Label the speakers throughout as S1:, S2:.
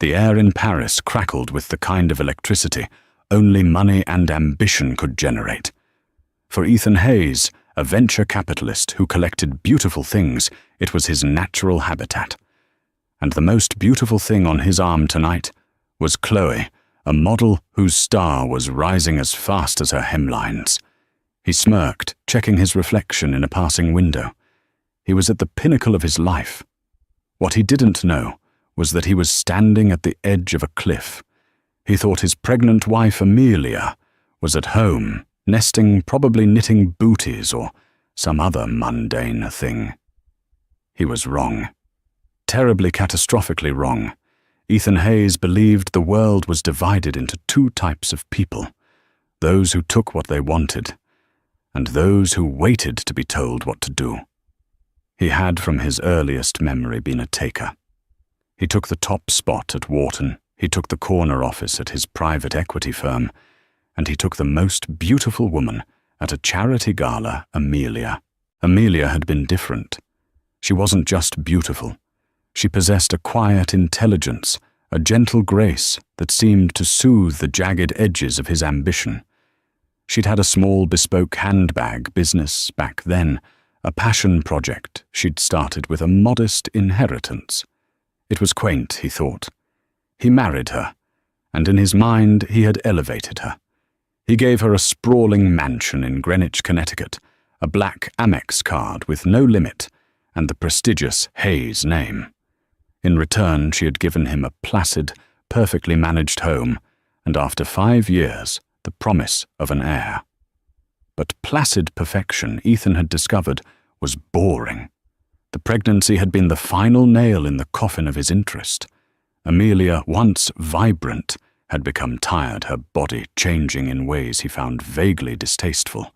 S1: The air in Paris crackled with the kind of electricity only money and ambition could generate. For Ethan Hayes, a venture capitalist who collected beautiful things, it was his natural habitat. And the most beautiful thing on his arm tonight was Chloe, a model whose star was rising as fast as her hemlines. He smirked, checking his reflection in a passing window. He was at the pinnacle of his life. What he didn't know was that he was standing at the edge of a cliff. He thought his pregnant wife, Amelia, was at home, nesting, probably knitting booties or some other mundane thing. He was wrong. Terribly catastrophically wrong. Ethan Hayes believed the world was divided into two types of people: those who took what they wanted, and those who waited to be told what to do. He had from his earliest memory been a taker. He took the top spot at Wharton, he took the corner office at his private equity firm, and he took the most beautiful woman at a charity gala, Amelia. Amelia had been different. She wasn't just beautiful. She possessed a quiet intelligence, a gentle grace that seemed to soothe the jagged edges of his ambition. She'd had a small bespoke handbag business back then, a passion project she'd started with a modest inheritance. It was quaint, he thought. He married her, and in his mind he had elevated her. He gave her a sprawling mansion in Greenwich, Connecticut, a black Amex card with no limit, and the prestigious Hayes name. In return, she had given him a placid, perfectly managed home, and after 5 years, the promise of an heir. But placid perfection, Ethan had discovered, was boring. The pregnancy had been the final nail in the coffin of his interest. Amelia, once vibrant, had become tired, her body changing in ways he found vaguely distasteful.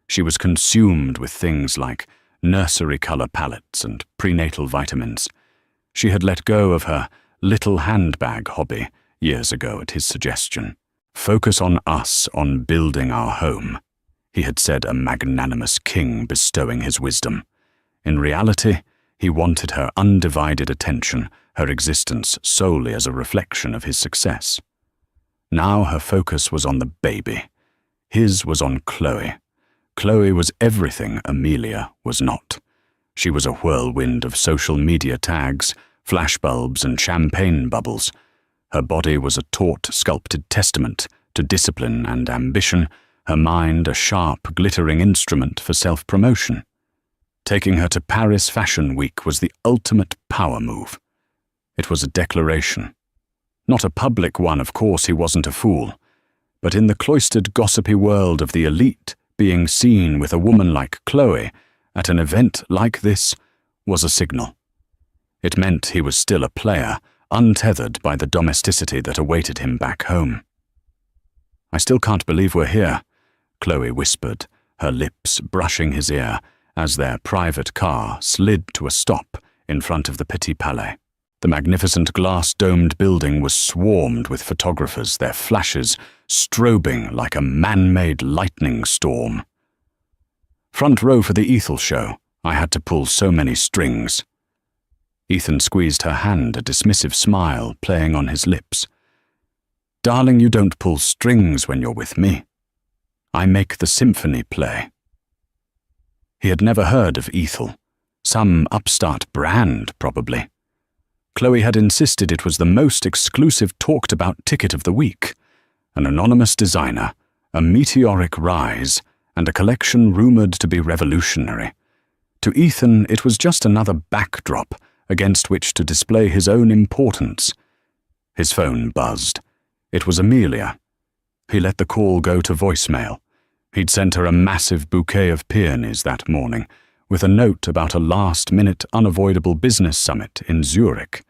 S1: She was consumed with things like nursery color palettes and prenatal vitamins. She had let go of her little handbag hobby years ago at his suggestion. "Focus on us, on building our home," he had said, a magnanimous king bestowing his wisdom. In reality, he wanted her undivided attention, her existence solely as a reflection of his success. Now her focus was on the baby. His was on Chloe. Chloe was everything Amelia was not. She was a whirlwind of social media tags, flashbulbs and champagne bubbles. Her body was a taut, sculpted testament to discipline and ambition, her mind a sharp, glittering instrument for self-promotion. Taking her to Paris Fashion Week was the ultimate power move. It was a declaration. Not a public one, of course, he wasn't a fool. But in the cloistered, gossipy world of the elite, being seen with a woman like Chloe at an event like this was a signal. It meant he was still a player, untethered by the domesticity that awaited him back home. "I still can't believe we're here," Chloe whispered, her lips brushing his ear, as their private car slid to a stop in front of the Petit Palais. The magnificent glass-domed building was swarmed with photographers, their flashes strobing like a man-made lightning storm. "Front row for the Ethel show. I had to pull so many strings." Ethan squeezed her hand, a dismissive smile playing on his lips. "Darling, you don't pull strings when you're with me. I make the symphony play." He had never heard of Ethel. Some upstart brand, probably. Chloe had insisted it was the most exclusive talked-about ticket of the week. An anonymous designer, a meteoric rise, and a collection rumored to be revolutionary. To Ethan, it was just another backdrop against which to display his own importance. His phone buzzed. It was Amelia. He let the call go to voicemail. He'd sent her a massive bouquet of peonies that morning, with a note about a last-minute unavoidable business summit in Zurich.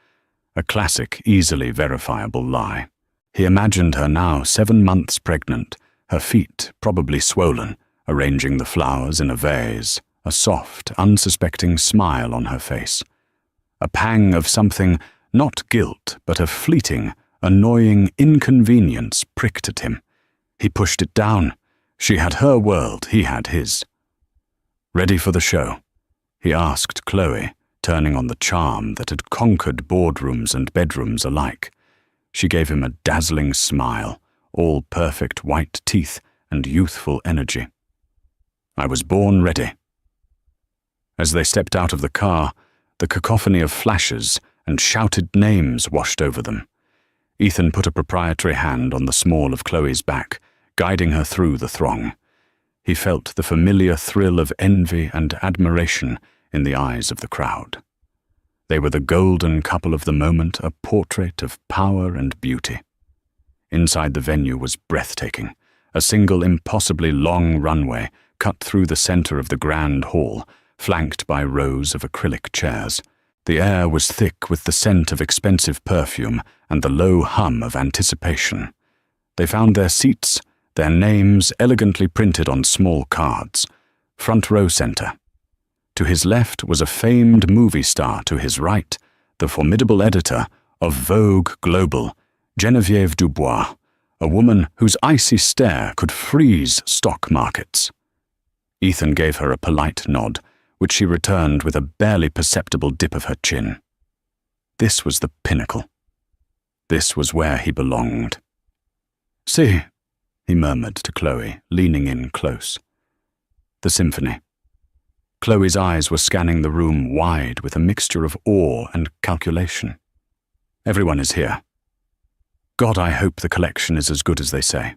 S1: A classic, easily verifiable lie. He imagined her now 7 months pregnant, her feet probably swollen, arranging the flowers in a vase, a soft, unsuspecting smile on her face. A pang of something, not guilt, but a fleeting, annoying inconvenience pricked at him. He pushed it down. She had her world, he had his. "Ready for the show?" he asked Chloe, turning on the charm that had conquered boardrooms and bedrooms alike. She gave him a dazzling smile, all perfect white teeth and youthful energy. "I was born ready." As they stepped out of the car, the cacophony of flashes and shouted names washed over them. Ethan put a proprietary hand on the small of Chloe's back, guiding her through the throng. He felt the familiar thrill of envy and admiration in the eyes of the crowd. They were the golden couple of the moment, a portrait of power and beauty. Inside the venue was breathtaking, a single impossibly long runway cut through the center of the grand hall, flanked by rows of acrylic chairs. The air was thick with the scent of expensive perfume and the low hum of anticipation. They found their seats, their names elegantly printed on small cards. Front row center. To his left was a famed movie star, to his right, the formidable editor of Vogue Global, Geneviève Dubois, a woman whose icy stare could freeze stock markets. Ethan gave her a polite nod, which she returned with a barely perceptible dip of her chin. This was the pinnacle. This was where he belonged. "See," he murmured to Chloe, leaning in close. The symphony. Chloe's eyes were scanning the room wide with a mixture of awe and calculation. "Everyone is here. God, I hope the collection is as good as they say."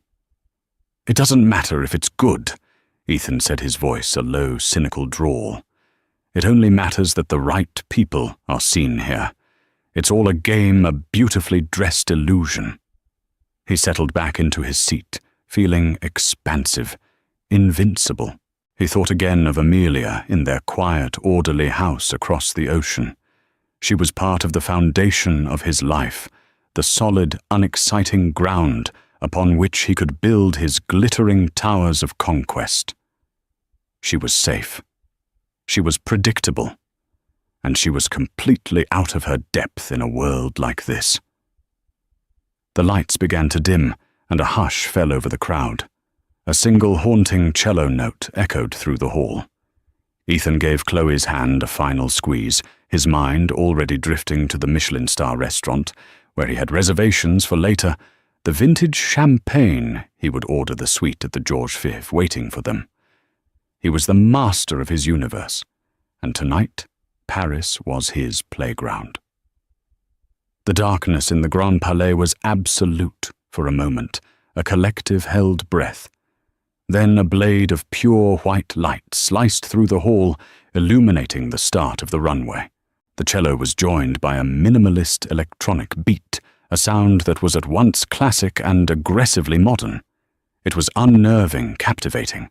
S1: "It doesn't matter if it's good," Ethan said, his voice a low, cynical drawl. "It only matters that the right people are seen here. It's all a game, a beautifully dressed illusion." He settled back into his seat, feeling expansive, invincible. He thought again of Amelia in their quiet, orderly house across the ocean. She was part of the foundation of his life, the solid, unexciting ground upon which he could build his glittering towers of conquest. She was safe. She was predictable. And she was completely out of her depth in a world like this. The lights began to dim, and a hush fell over the crowd. A single haunting cello note echoed through the hall. Ethan gave Chloe's hand a final squeeze, his mind already drifting to the Michelin star restaurant, where he had reservations for later, the vintage champagne he would order the suite at the Georges V waiting for them. He was the master of his universe, and tonight Paris was his playground. The darkness in the Grand Palais was absolute for a moment, a collective held breath. Then a blade of pure white light sliced through the hall, illuminating the start of the runway. The cello was joined by a minimalist electronic beat, a sound that was at once classic and aggressively modern. It was unnerving, captivating.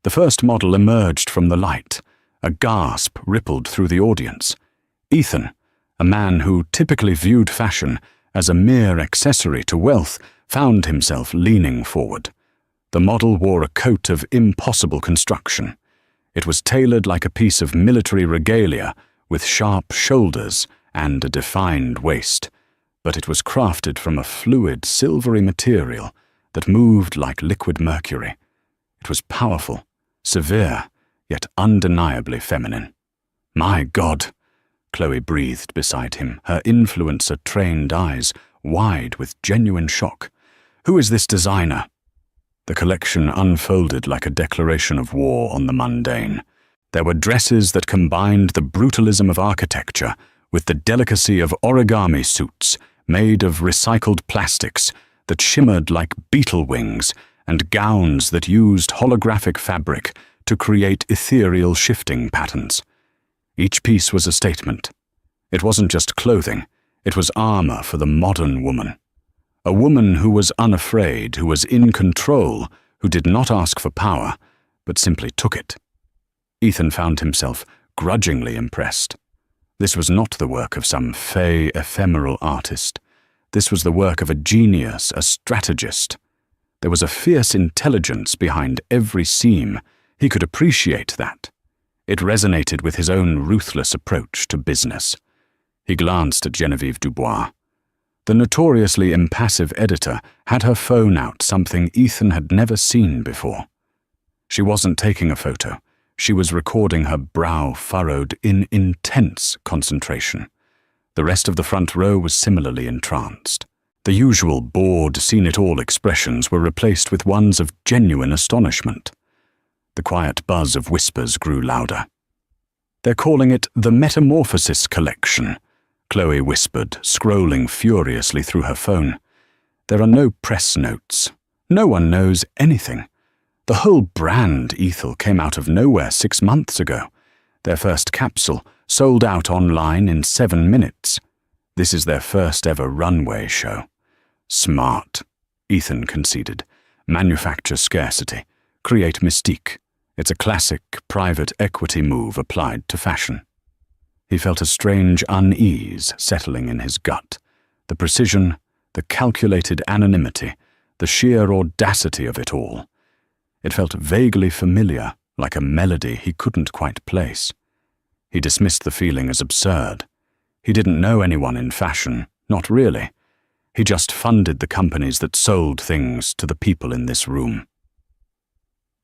S1: The first model emerged from the light. A gasp rippled through the audience. Ethan, a man who typically viewed fashion as a mere accessory to wealth, found himself leaning forward. The model wore a coat of impossible construction. It was tailored like a piece of military regalia, with sharp shoulders and a defined waist, but it was crafted from a fluid, silvery material that moved like liquid mercury. It was powerful, severe, yet undeniably feminine. "My God," Chloe breathed beside him, her influencer-trained eyes wide with genuine shock. "Who is this designer?" The collection unfolded like a declaration of war on the mundane. There were dresses that combined the brutalism of architecture with the delicacy of origami suits made of recycled plastics that shimmered like beetle wings, and gowns that used holographic fabric to create ethereal shifting patterns. Each piece was a statement. It wasn't just clothing, it was armor for the modern woman. A woman who was unafraid, who was in control, who did not ask for power, but simply took it. Ethan found himself grudgingly impressed. This was not the work of some fey, ephemeral artist. This was the work of a genius, a strategist. There was a fierce intelligence behind every seam. He could appreciate that. It resonated with his own ruthless approach to business. He glanced at Geneviève Dubois. The notoriously impassive editor had her phone out, something Ethan had never seen before. She wasn't taking a photo. She was recording, her brow furrowed in intense concentration. The rest of the front row was similarly entranced. The usual bored, seen-it-all expressions were replaced with ones of genuine astonishment. The quiet buzz of whispers grew louder. "They're calling it the Metamorphosis Collection," Chloe whispered, scrolling furiously through her phone. "There are no press notes. No one knows anything. The whole brand, Ethel, came out of nowhere 6 months ago. Their first capsule sold out online in 7 minutes. This is their first ever runway show." "Smart," Ethan conceded. "Manufacture scarcity. Create mystique. It's a classic private equity move applied to fashion." He felt a strange unease settling in his gut. The precision, the calculated anonymity, the sheer audacity of it all. It felt vaguely familiar, like a melody he couldn't quite place. He dismissed the feeling as absurd. He didn't know anyone in fashion, not really. He just funded the companies that sold things to the people in this room.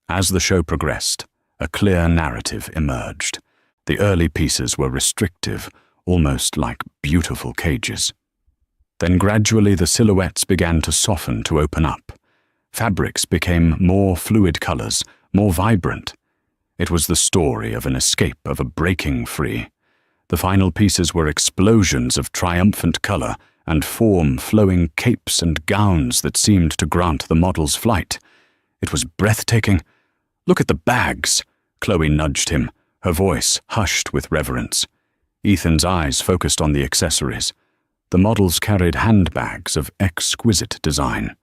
S1: As the show progressed, a clear narrative emerged. The early pieces were restrictive, almost like beautiful cages. Then gradually the silhouettes began to soften, to open up. Fabrics became more fluid colors, more vibrant. It was the story of an escape, of a breaking free. The final pieces were explosions of triumphant color and form, flowing capes and gowns that seemed to grant the model's flight. It was breathtaking. "Look at the bags," Chloe nudged him, her voice hushed with reverence. Ethan's eyes focused on the accessories. The models carried handbags of exquisite design.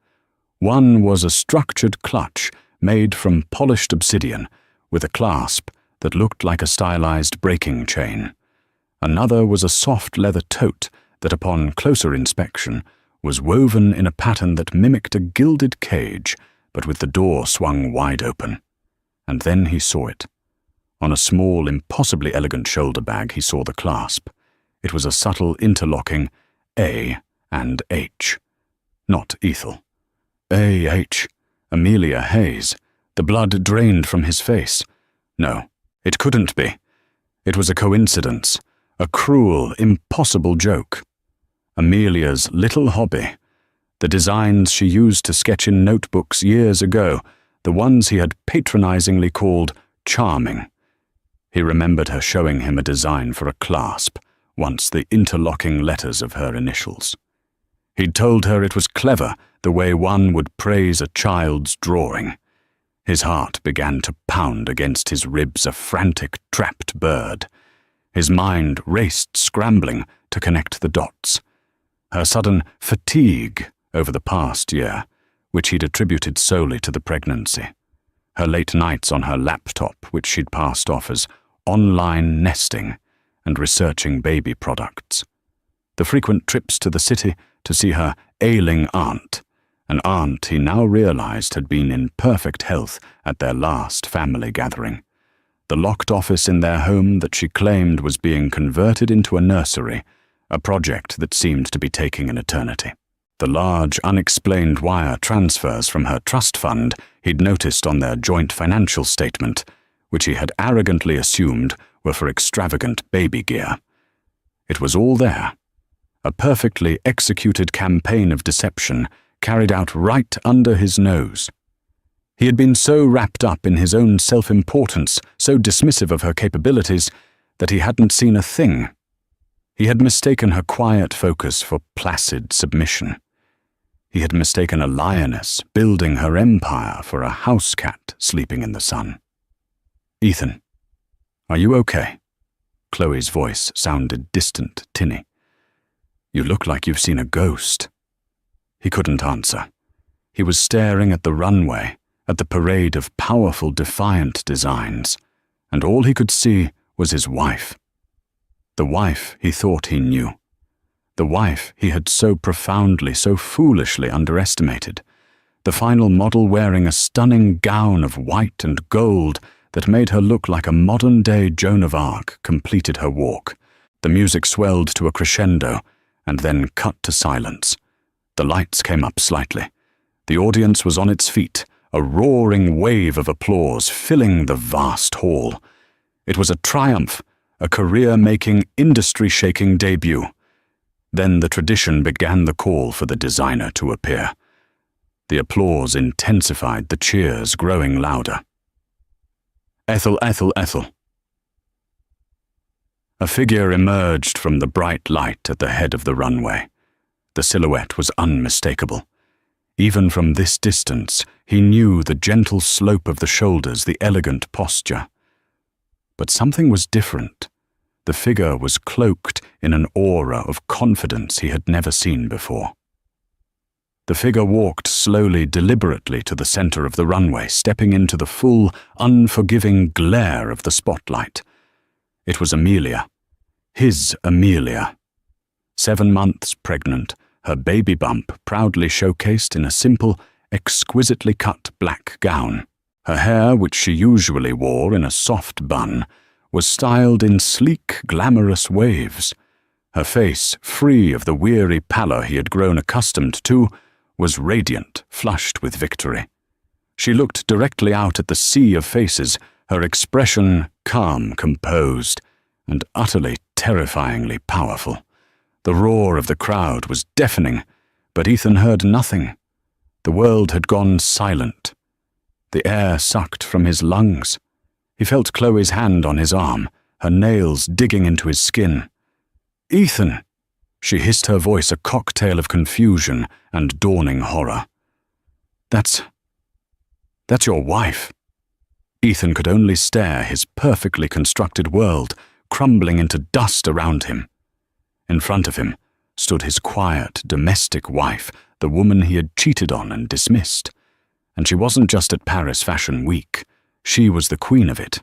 S1: One was a structured clutch made from polished obsidian, with a clasp that looked like a stylized breaking chain. Another was a soft leather tote that, upon closer inspection, was woven in a pattern that mimicked a gilded cage, but with the door swung wide open. And then he saw it. On a small, impossibly elegant shoulder bag, he saw the clasp. It was a subtle interlocking A and H. Not Ethel. A.H. Amelia Hayes. The blood drained from his face. No, it couldn't be. It was a coincidence, a cruel, impossible joke. Amelia's little hobby. The designs she used to sketch in notebooks years ago, the ones he had patronizingly called charming. He remembered her showing him a design for a clasp, once the interlocking letters of her initials. He'd told her it was clever, the way one would praise a child's drawing. His heart began to pound against his ribs, a frantic, trapped bird. His mind raced, scrambling to connect the dots. Her sudden fatigue over the past year, which he'd attributed solely to the pregnancy. Her late nights on her laptop, which she'd passed off as online nesting and researching baby products. The frequent trips to the city to see her ailing aunt, an aunt he now realized had been in perfect health at their last family gathering. The locked office in their home that she claimed was being converted into a nursery, a project that seemed to be taking an eternity. The large, unexplained wire transfers from her trust fund he'd noticed on their joint financial statement, which he had arrogantly assumed were for extravagant baby gear. It was all there. A perfectly executed campaign of deception carried out right under his nose. He had been so wrapped up in his own self-importance, so dismissive of her capabilities, that he hadn't seen a thing. He had mistaken her quiet focus for placid submission. He had mistaken a lioness building her empire for a house cat sleeping in the sun. "Ethan, are you okay?" Chloe's voice sounded distant, tinny. "You look like you've seen a ghost." He couldn't answer. He was staring at the runway, at the parade of powerful, defiant designs, and all he could see was his wife. The wife he thought he knew. The wife he had so profoundly, so foolishly underestimated. The final model wearing a stunning gown of white and gold that made her look like a modern-day Joan of Arc completed her walk. The music swelled to a crescendo and then cut to silence. The lights came up slightly. The audience was on its feet, a roaring wave of applause filling the vast hall. It was a triumph, a career-making, industry-shaking debut. Then the tradition began the call for the designer to appear. The applause intensified, the cheers growing louder. Ethel, Ethel, Ethel. A figure emerged from the bright light at the head of the runway. The silhouette was unmistakable. Even from this distance, he knew the gentle slope of the shoulders, the elegant posture. But something was different. The figure was cloaked in an aura of confidence he had never seen before. The figure walked slowly, deliberately to the center of the runway, stepping into the full, unforgiving glare of the spotlight. It was Amelia. His Amelia. 7 months pregnant, her baby bump proudly showcased in a simple, exquisitely cut black gown. Her hair, which she usually wore in a soft bun, was styled in sleek, glamorous waves. Her face, free of the weary pallor he had grown accustomed to, was radiant, flushed with victory. She looked directly out at the sea of faces, her expression calm, composed, and utterly terrifyingly powerful. The roar of the crowd was deafening, but Ethan heard nothing. The world had gone silent. The air sucked from his lungs. He felt Chloe's hand on his arm, her nails digging into his skin. "Ethan!" She hissed, her voice a cocktail of confusion and dawning horror. That's your wife." Ethan could only stare, his perfectly constructed world crumbling into dust around him. In front of him stood his quiet, domestic wife, the woman he had cheated on and dismissed. And she wasn't just at Paris Fashion Week. She was the queen of it.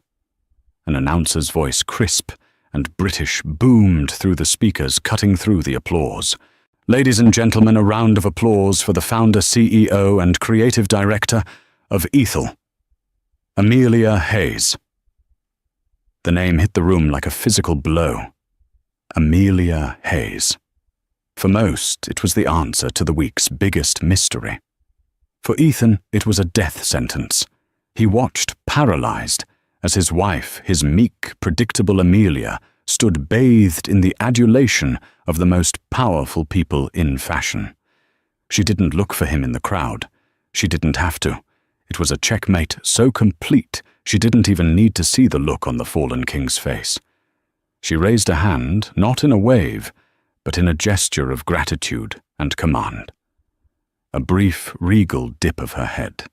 S1: An announcer's voice, crisp and British, boomed through the speakers, cutting through the applause. "Ladies and gentlemen, a round of applause for the founder, CEO, and creative director of Ethel, Amelia Hayes." The name hit the room like a physical blow. Amelia Hayes. For most, it was the answer to the week's biggest mystery. For Ethan, it was a death sentence. He watched, paralyzed, as his wife, his meek, predictable Amelia, stood bathed in the adulation of the most powerful people in fashion. She didn't look for him in the crowd. She didn't have to. It was a checkmate so complete she didn't even need to see the look on the fallen king's face. She raised a hand, not in a wave, but in a gesture of gratitude and command. A brief, regal dip of her head.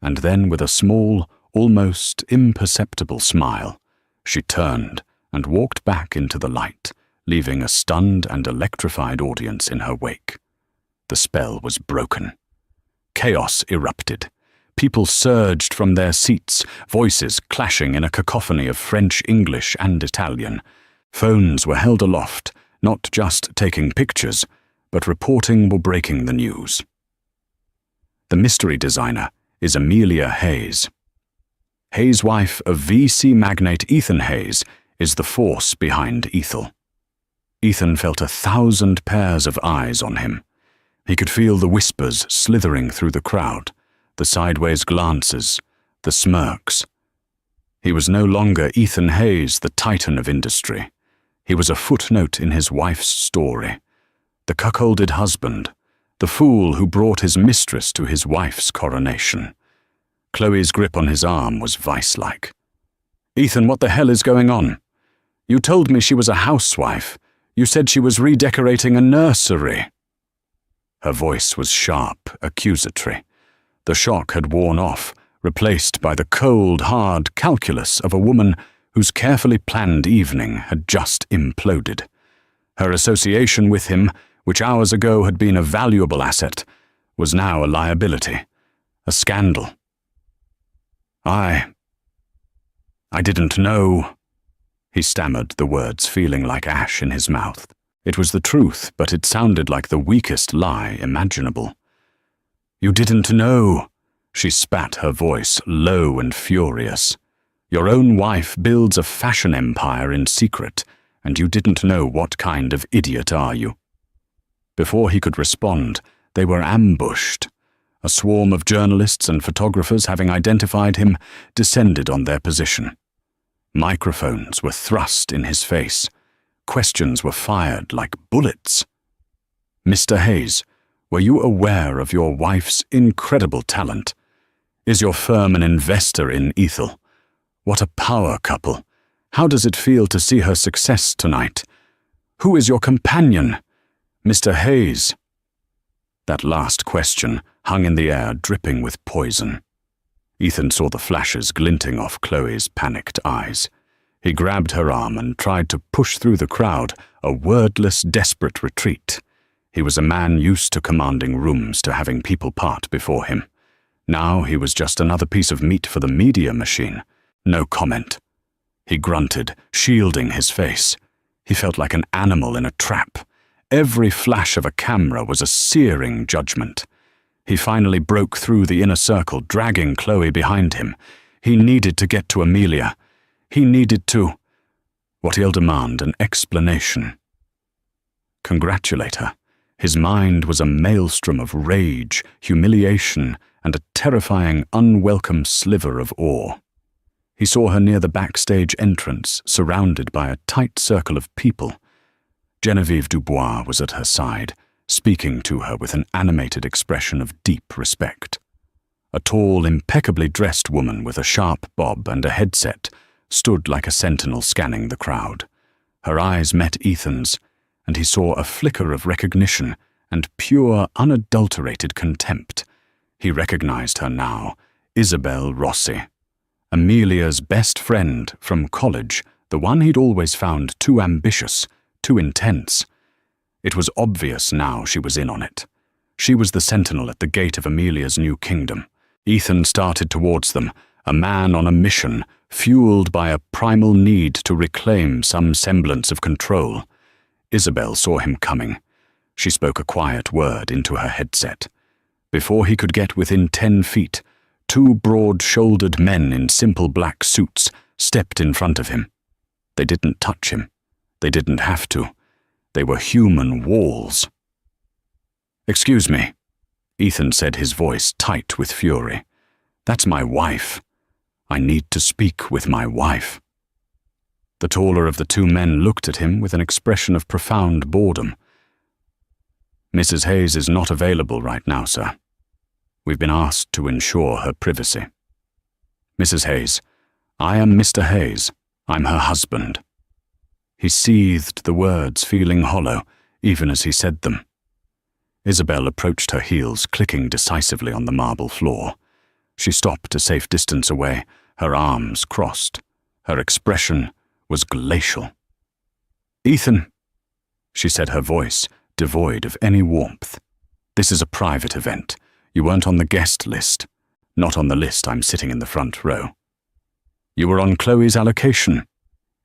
S1: And then, with a small, almost imperceptible smile, she turned and walked back into the light, leaving a stunned and electrified audience in her wake. The spell was broken. Chaos erupted. People surged from their seats, voices clashing in a cacophony of French, English, and Italian. Phones were held aloft, not just taking pictures, but reporting or breaking the news. The mystery designer is Amelia Hayes. Hayes' wife of VC magnate Ethan Hayes is the force behind Ethel. Ethan felt 1,000 pairs of eyes on him. He could feel the whispers slithering through the crowd, the sideways glances, the smirks. He was no longer Ethan Hayes, the titan of industry. He was a footnote in his wife's story, the cuckolded husband, the fool who brought his mistress to his wife's coronation. Chloe's grip on his arm was vice-like. "Ethan, what the hell is going on? You told me she was a housewife. You said she was redecorating a nursery." Her voice was sharp, accusatory. The shock had worn off, replaced by the cold, hard calculus of a woman whose carefully planned evening had just imploded. Her association with him, which hours ago had been a valuable asset, was now a liability, a scandal. I didn't know," he stammered the words, feeling like ash in his mouth. It was the truth, but it sounded like the weakest lie imaginable. "You didn't know," she spat, her voice low and furious. "Your own wife builds a fashion empire in secret, and you didn't know. What kind of idiot are you?" Before he could respond, they were ambushed. A swarm of journalists and photographers, having identified him, descended on their position. Microphones were thrust in his face. Questions were fired like bullets. "Mr. Hayes, were you aware of your wife's incredible talent? Is your firm an investor in Ethel? What a power couple. How does it feel to see her success tonight? Who is your companion? Mr. Hayes?" That last question hung in the air, dripping with poison. Ethan saw the flashes glinting off Chloe's panicked eyes. He grabbed her arm and tried to push through the crowd, a wordless, desperate retreat. He was a man used to commanding rooms, to having people part before him. Now he was just another piece of meat for the media machine. No comment. He grunted, shielding his face. He felt like an animal in a trap. Every flash of a camera was a searing judgment. He finally broke through the inner circle, dragging Chloe behind him. He needed to get to Amelia. He needed to... What he'll demand, an explanation. Congratulate her. His mind was a maelstrom of rage, humiliation, and a terrifying, unwelcome sliver of awe. He saw her near the backstage entrance, surrounded by a tight circle of people. Genevieve Dubois was at her side, speaking to her with an animated expression of deep respect. A tall, impeccably dressed woman with a sharp bob and a headset stood like a sentinel scanning the crowd. Her eyes met Ethan's, and he saw a flicker of recognition and pure, unadulterated contempt. He recognized her now, Isabel Rossi. Amelia's best friend from college, the one he'd always found too ambitious, too intense. It was obvious now she was in on it. She was the sentinel at the gate of Amelia's new kingdom. Ethan started towards them, a man on a mission, fueled by a primal need to reclaim some semblance of control. Isabel saw him coming. She spoke a quiet word into her headset. Before he could get within 10 feet, 2 broad-shouldered men in simple black suits stepped in front of him. They didn't touch him. They didn't have to. They were human walls. "Excuse me," Ethan said, his voice tight with fury. "That's my wife. I need to speak with my wife." The taller of the 2 men looked at him with an expression of profound boredom. "Mrs. Hayes is not available right now, sir. We've been asked to ensure her privacy." "Mrs. Hayes, I am Mr. Hayes. I'm her husband." He seethed the words, feeling hollow, even as he said them. Isabel approached her heels, clicking decisively on the marble floor. She stopped a safe distance away, her arms crossed. Her expression was glacial. "Ethan," she said, her voice devoid of any warmth. "This is a private event. You weren't on the guest list. Not on the list. I'm sitting in the front row." "You were on Chloe's allocation,"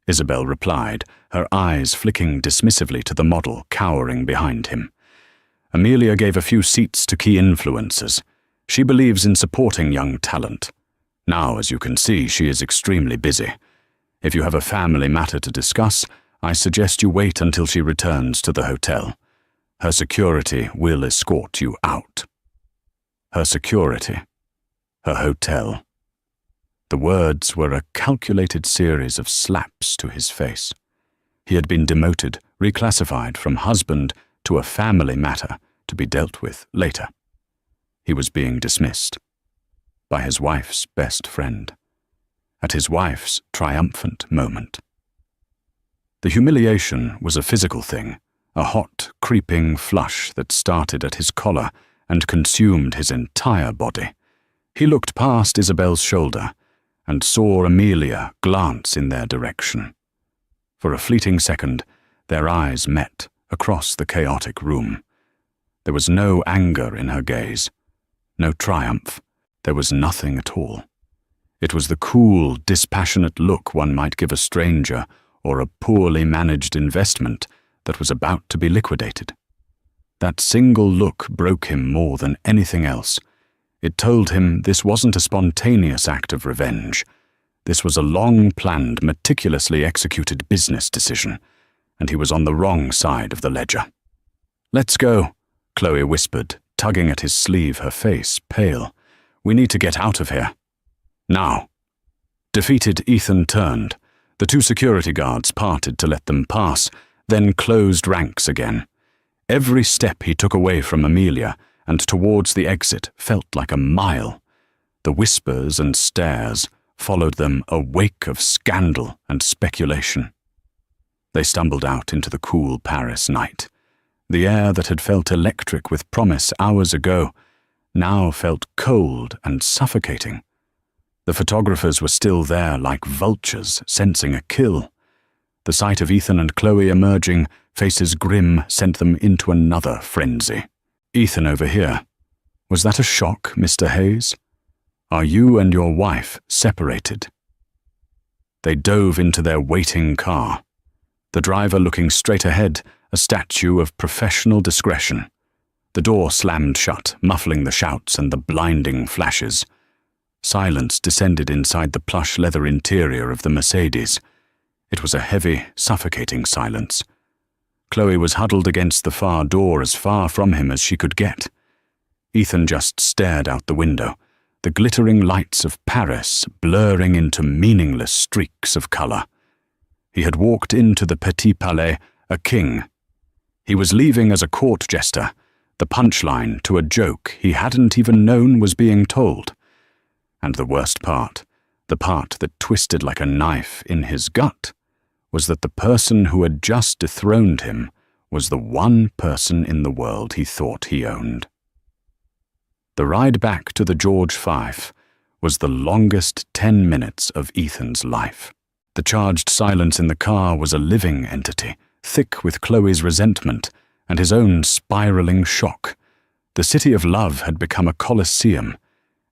S1: Isabel replied, her eyes flicking dismissively to the model cowering behind him. "Amelia gave a few seats to key influencers. She believes in supporting young talent. Now, as you can see, she is extremely busy. If you have a family matter to discuss, I suggest you wait until she returns to the hotel. Her security will escort you out." Her security. Her hotel. The words were a calculated series of slaps to his face. He had been demoted, reclassified from husband to a family matter to be dealt with later. He was being dismissed by his wife's best friend, at his wife's triumphant moment. The humiliation was a physical thing, a hot, creeping flush that started at his collar and consumed his entire body. He looked past Isabel's shoulder and saw Amelia glance in their direction. For a fleeting second, their eyes met across the chaotic room. There was no anger in her gaze, no triumph. There was nothing at all. It was the cool, dispassionate look one might give a stranger or a poorly managed investment that was about to be liquidated. That single look broke him more than anything else. It told him this wasn't a spontaneous act of revenge. This was a long-planned, meticulously executed business decision, and he was on the wrong side of the ledger. "Let's go," Chloe whispered, tugging at his sleeve, her face pale. "We need to get out of here. Now." Defeated, Ethan turned. The 2 security guards parted to let them pass, then closed ranks again. Every step he took away from Amelia and towards the exit felt like a mile. The whispers and stares followed them, a wake of scandal and speculation. They stumbled out into the cool Paris night. The air that had felt electric with promise hours ago now felt cold and suffocating. The photographers were still there like vultures sensing a kill. The sight of Ethan and Chloe emerging, faces grim, sent them into another frenzy. "Ethan over here. Was that a shock, Mr. Hayes? Are you and your wife separated?" They dove into their waiting car, the driver looking straight ahead, a statue of professional discretion. The door slammed shut, muffling the shouts and the blinding flashes. Silence descended inside the plush leather interior of the Mercedes. It was a heavy, suffocating silence. Chloe was huddled against the far door, as far from him as she could get. Ethan just stared out the window, the glittering lights of Paris blurring into meaningless streaks of color. He had walked into the Petit Palais a king. He was leaving as a court jester, the punchline to a joke he hadn't even known was being told. And the worst part, the part that twisted like a knife in his gut, was that the person who had just dethroned him was the one person in the world he thought he owned. The ride back to the George Fife was the longest 10 minutes of Ethan's life. The charged silence in the car was a living entity, thick with Chloe's resentment and his own spiraling shock. The city of love had become a coliseum,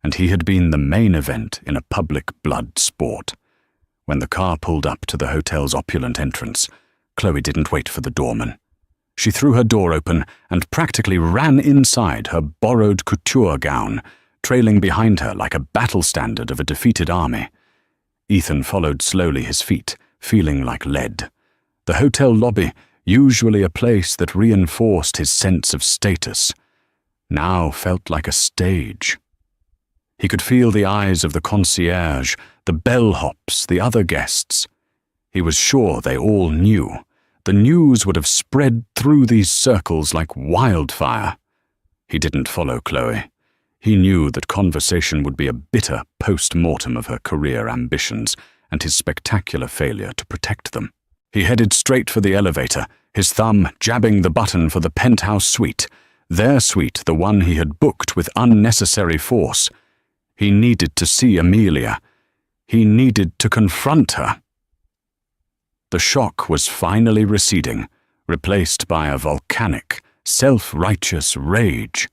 S1: and he had been the main event in a public blood sport. When the car pulled up to the hotel's opulent entrance, Chloe didn't wait for the doorman. She threw her door open and practically ran inside, her borrowed couture gown trailing behind her like a battle standard of a defeated army. Ethan followed slowly, his feet feeling like lead. The hotel lobby, usually a place that reinforced his sense of status, now felt like a stage. He could feel the eyes of the concierge, the bellhops, the other guests. He was sure they all knew. The news would have spread through these circles like wildfire. He didn't follow Chloe. He knew that conversation would be a bitter post-mortem of her career ambitions and his spectacular failure to protect them. He headed straight for the elevator, his thumb jabbing the button for the penthouse suite, their suite, the one he had booked with unnecessary force. He needed to see Amelia. He needed to confront her. The shock was finally receding, replaced by a volcanic, self-righteous rage.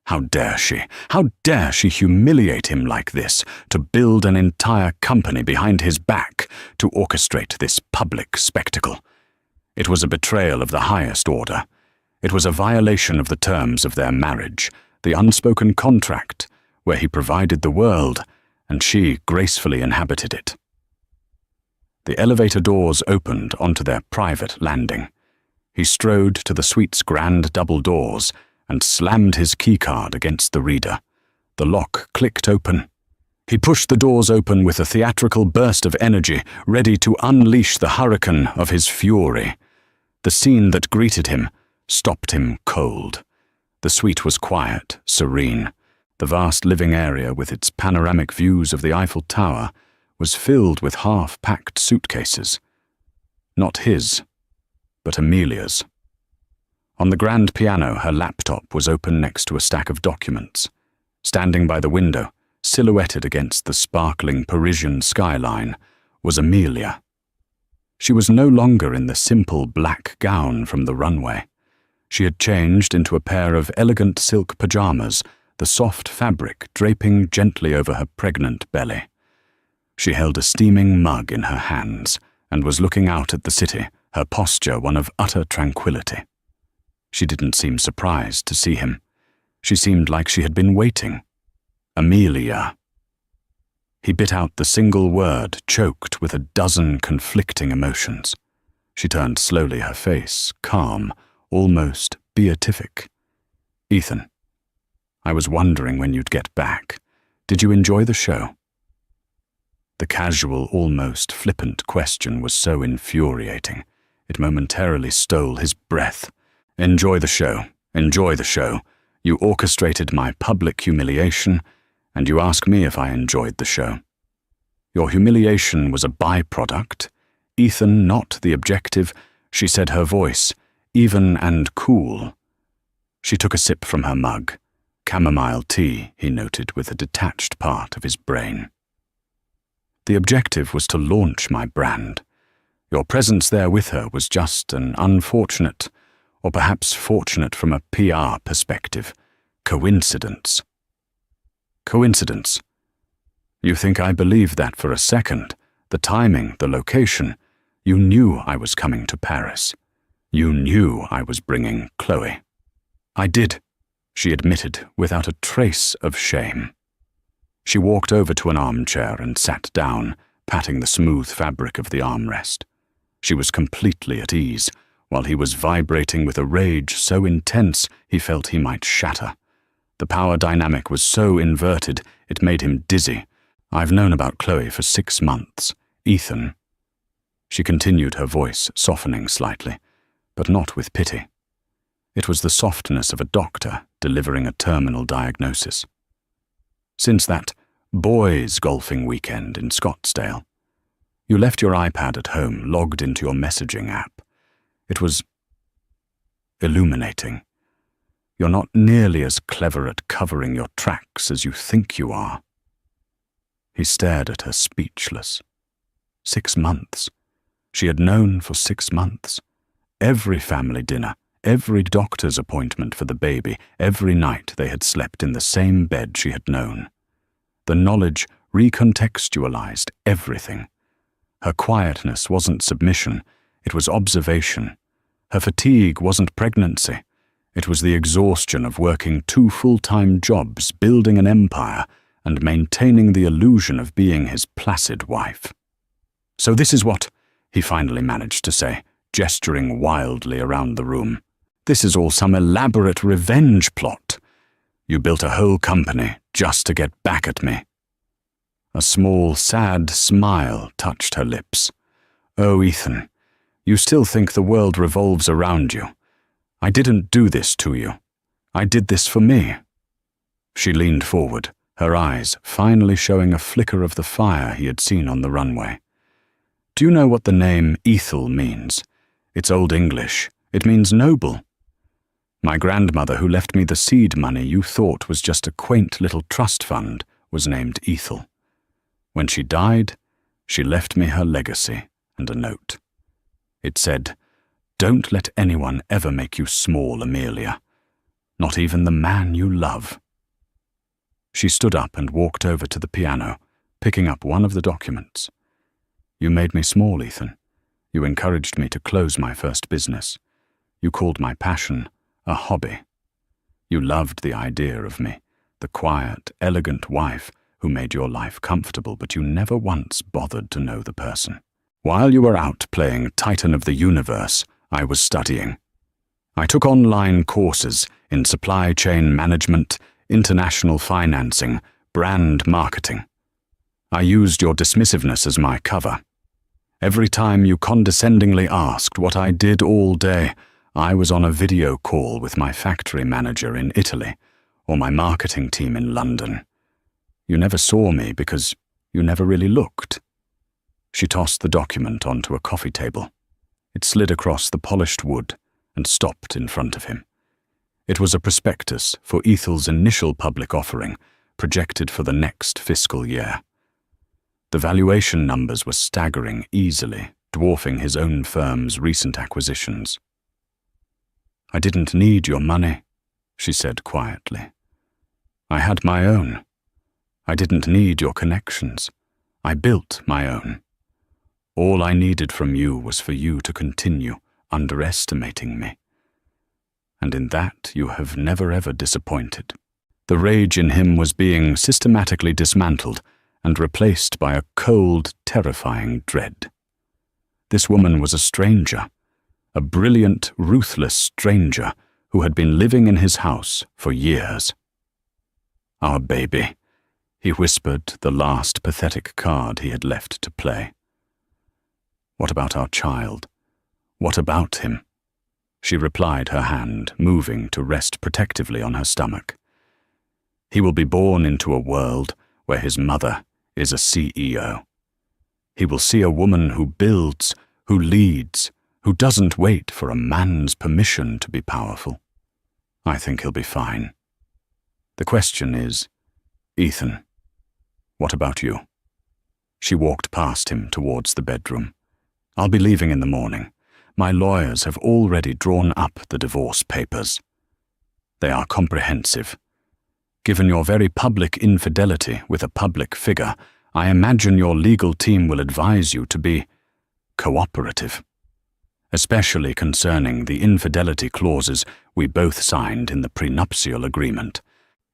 S1: How dare she? How dare she humiliate him like this, to build an entire company behind his back, to orchestrate this public spectacle? It was a betrayal of the highest order. It was a violation of the terms of their marriage, the unspoken contract, where he provided the world, and she gracefully inhabited it. The elevator doors opened onto their private landing. He strode to the suite's grand double doors and slammed his keycard against the reader. The lock clicked open. He pushed the doors open with a theatrical burst of energy, ready to unleash the hurricane of his fury. The scene that greeted him stopped him cold. The suite was quiet, serene. The vast living area, with its panoramic views of the Eiffel Tower, was filled with half-packed suitcases. Not his, but Amelia's. On the grand piano, her laptop was open next to a stack of documents. Standing by the window, silhouetted against the sparkling Parisian skyline, was Amelia. She was no longer in the simple black gown from the runway. She had changed into a pair of elegant silk pajamas, the soft fabric draping gently over her pregnant belly. She held a steaming mug in her hands and was looking out at the city, her posture one of utter tranquility. She didn't seem surprised to see him. She seemed like she had been waiting. Amelia. He bit out the single word, choked with a dozen conflicting emotions. She turned slowly, her face calm, almost beatific. "Ethan, I was wondering when you'd get back. Did you enjoy the show?" The casual, almost flippant question was so infuriating. It momentarily stole his breath. Enjoy the show. Enjoy the show. You orchestrated my public humiliation, and you ask me if I enjoyed the show. Your humiliation was a byproduct. Ethan, not the objective, she said, her voice, even and cool. She took a sip from her mug. Chamomile tea, he noted with a detached part of his brain. The objective was to launch my brand. Your presence there with her was just an unfortunate, or perhaps fortunate from a PR perspective, coincidence. Coincidence. You think I believed that for a second? The timing, the location. You knew I was coming to Paris. You knew I was bringing Chloe. I did, she admitted without a trace of shame. She walked over to an armchair and sat down, patting the smooth fabric of the armrest. She was completely at ease, while he was vibrating with a rage so intense he felt he might shatter. The power dynamic was so inverted it made him dizzy. I've known about Chloe for 6 months. Ethan. She continued, her voice softening slightly, but not with pity. It was the softness of a doctor delivering a terminal diagnosis. Since that boys' golfing weekend in Scottsdale, you left your iPad at home, logged into your messaging app. It was illuminating. You're not nearly as clever at covering your tracks as you think you are. He stared at her, speechless. 6 months. She had known for 6 months. Every family dinner, every doctor's appointment for the baby, every night they had slept in the same bed she had known. The knowledge recontextualized everything. Her quietness wasn't submission, it was observation. Her fatigue wasn't pregnancy, it was the exhaustion of working 2 full-time jobs, building an empire, and maintaining the illusion of being his placid wife. So this is what, he finally managed to say, gesturing wildly around the room. This is all some elaborate revenge plot. You built a whole company just to get back at me. A small, sad smile touched her lips. Oh, Ethan, you still think the world revolves around you. I didn't do this to you. I did this for me. She leaned forward, her eyes finally showing a flicker of the fire he had seen on the runway. Do you know what the name Ethel means? It's Old English. It means noble. My grandmother, who left me the seed money you thought was just a quaint little trust fund, was named Ethel. When she died, she left me her legacy and a note. It said, "Don't let anyone ever make you small, Amelia. Not even the man you love." She stood up and walked over to the piano, picking up one of the documents. You made me small, Ethan. You encouraged me to close my first business. You called my passion a hobby. You loved the idea of me, the quiet, elegant wife who made your life comfortable, but you never once bothered to know the person. While you were out playing Titan of the Universe, I was studying. I took online courses in supply chain management, international financing, brand marketing. I used your dismissiveness as my cover. Every time you condescendingly asked what I did all day, I was on a video call with my factory manager in Italy or my marketing team in London. You never saw me because you never really looked. She tossed the document onto a coffee table. It slid across the polished wood and stopped in front of him. It was a prospectus for Ethel's initial public offering, projected for the next fiscal year. The valuation numbers were staggering easily, dwarfing his own firm's recent acquisitions. I didn't need your money, she said quietly. I had my own. I didn't need your connections. I built my own. All I needed from you was for you to continue underestimating me. And in that you have never ever disappointed. The rage in him was being systematically dismantled and replaced by a cold, terrifying dread. This woman was a stranger, a brilliant, ruthless stranger who had been living in his house for years. Our baby, he whispered, the last pathetic card he had left to play. What about our child? What about him? She replied, her hand moving to rest protectively on her stomach. He will be born into a world where his mother is a CEO. He will see a woman who builds, who leads, who doesn't wait for a man's permission to be powerful. I think he'll be fine. The question is, Ethan, what about you? She walked past him towards the bedroom. I'll be leaving in the morning. My lawyers have already drawn up the divorce papers. They are comprehensive. Given your very public infidelity with a public figure, I imagine your legal team will advise you to be cooperative, especially concerning the infidelity clauses we both signed in the prenuptial agreement.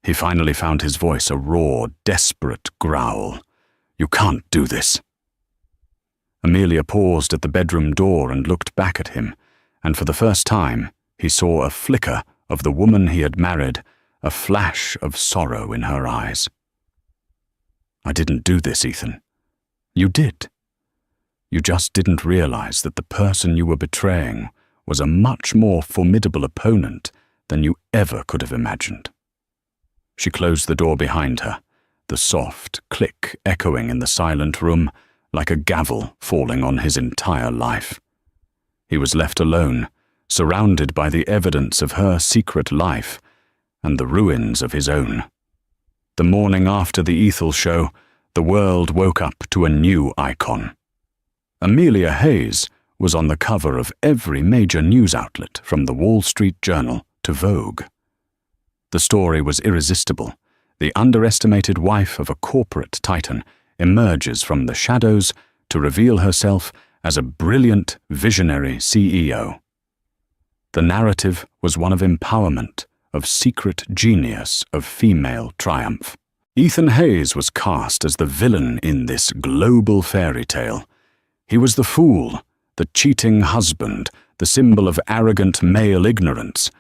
S1: He finally found his voice a raw, desperate growl. You can't do this. Amelia paused at the bedroom door and looked back at him, and for the first time he saw a flicker of the woman he had married, a flash of sorrow in her eyes. I didn't do this, Ethan. You did. You just didn't realize that the person you were betraying was a much more formidable opponent than you ever could have imagined. She closed the door behind her, the soft click echoing in the silent room like a gavel falling on his entire life. He was left alone, surrounded by the evidence of her secret life and the ruins of his own. The morning after the Ethel show, the world woke up to a new icon. Amelia Hayes was on the cover of every major news outlet, from the Wall Street Journal to Vogue. The story was irresistible. The underestimated wife of a corporate titan emerges from the shadows to reveal herself as a brilliant, visionary CEO. The narrative was one of empowerment, of secret genius, of female triumph. Ethan Hayes was cast as the villain in this global fairy tale. He was the fool, the cheating husband, the symbol of arrogant male ignorance.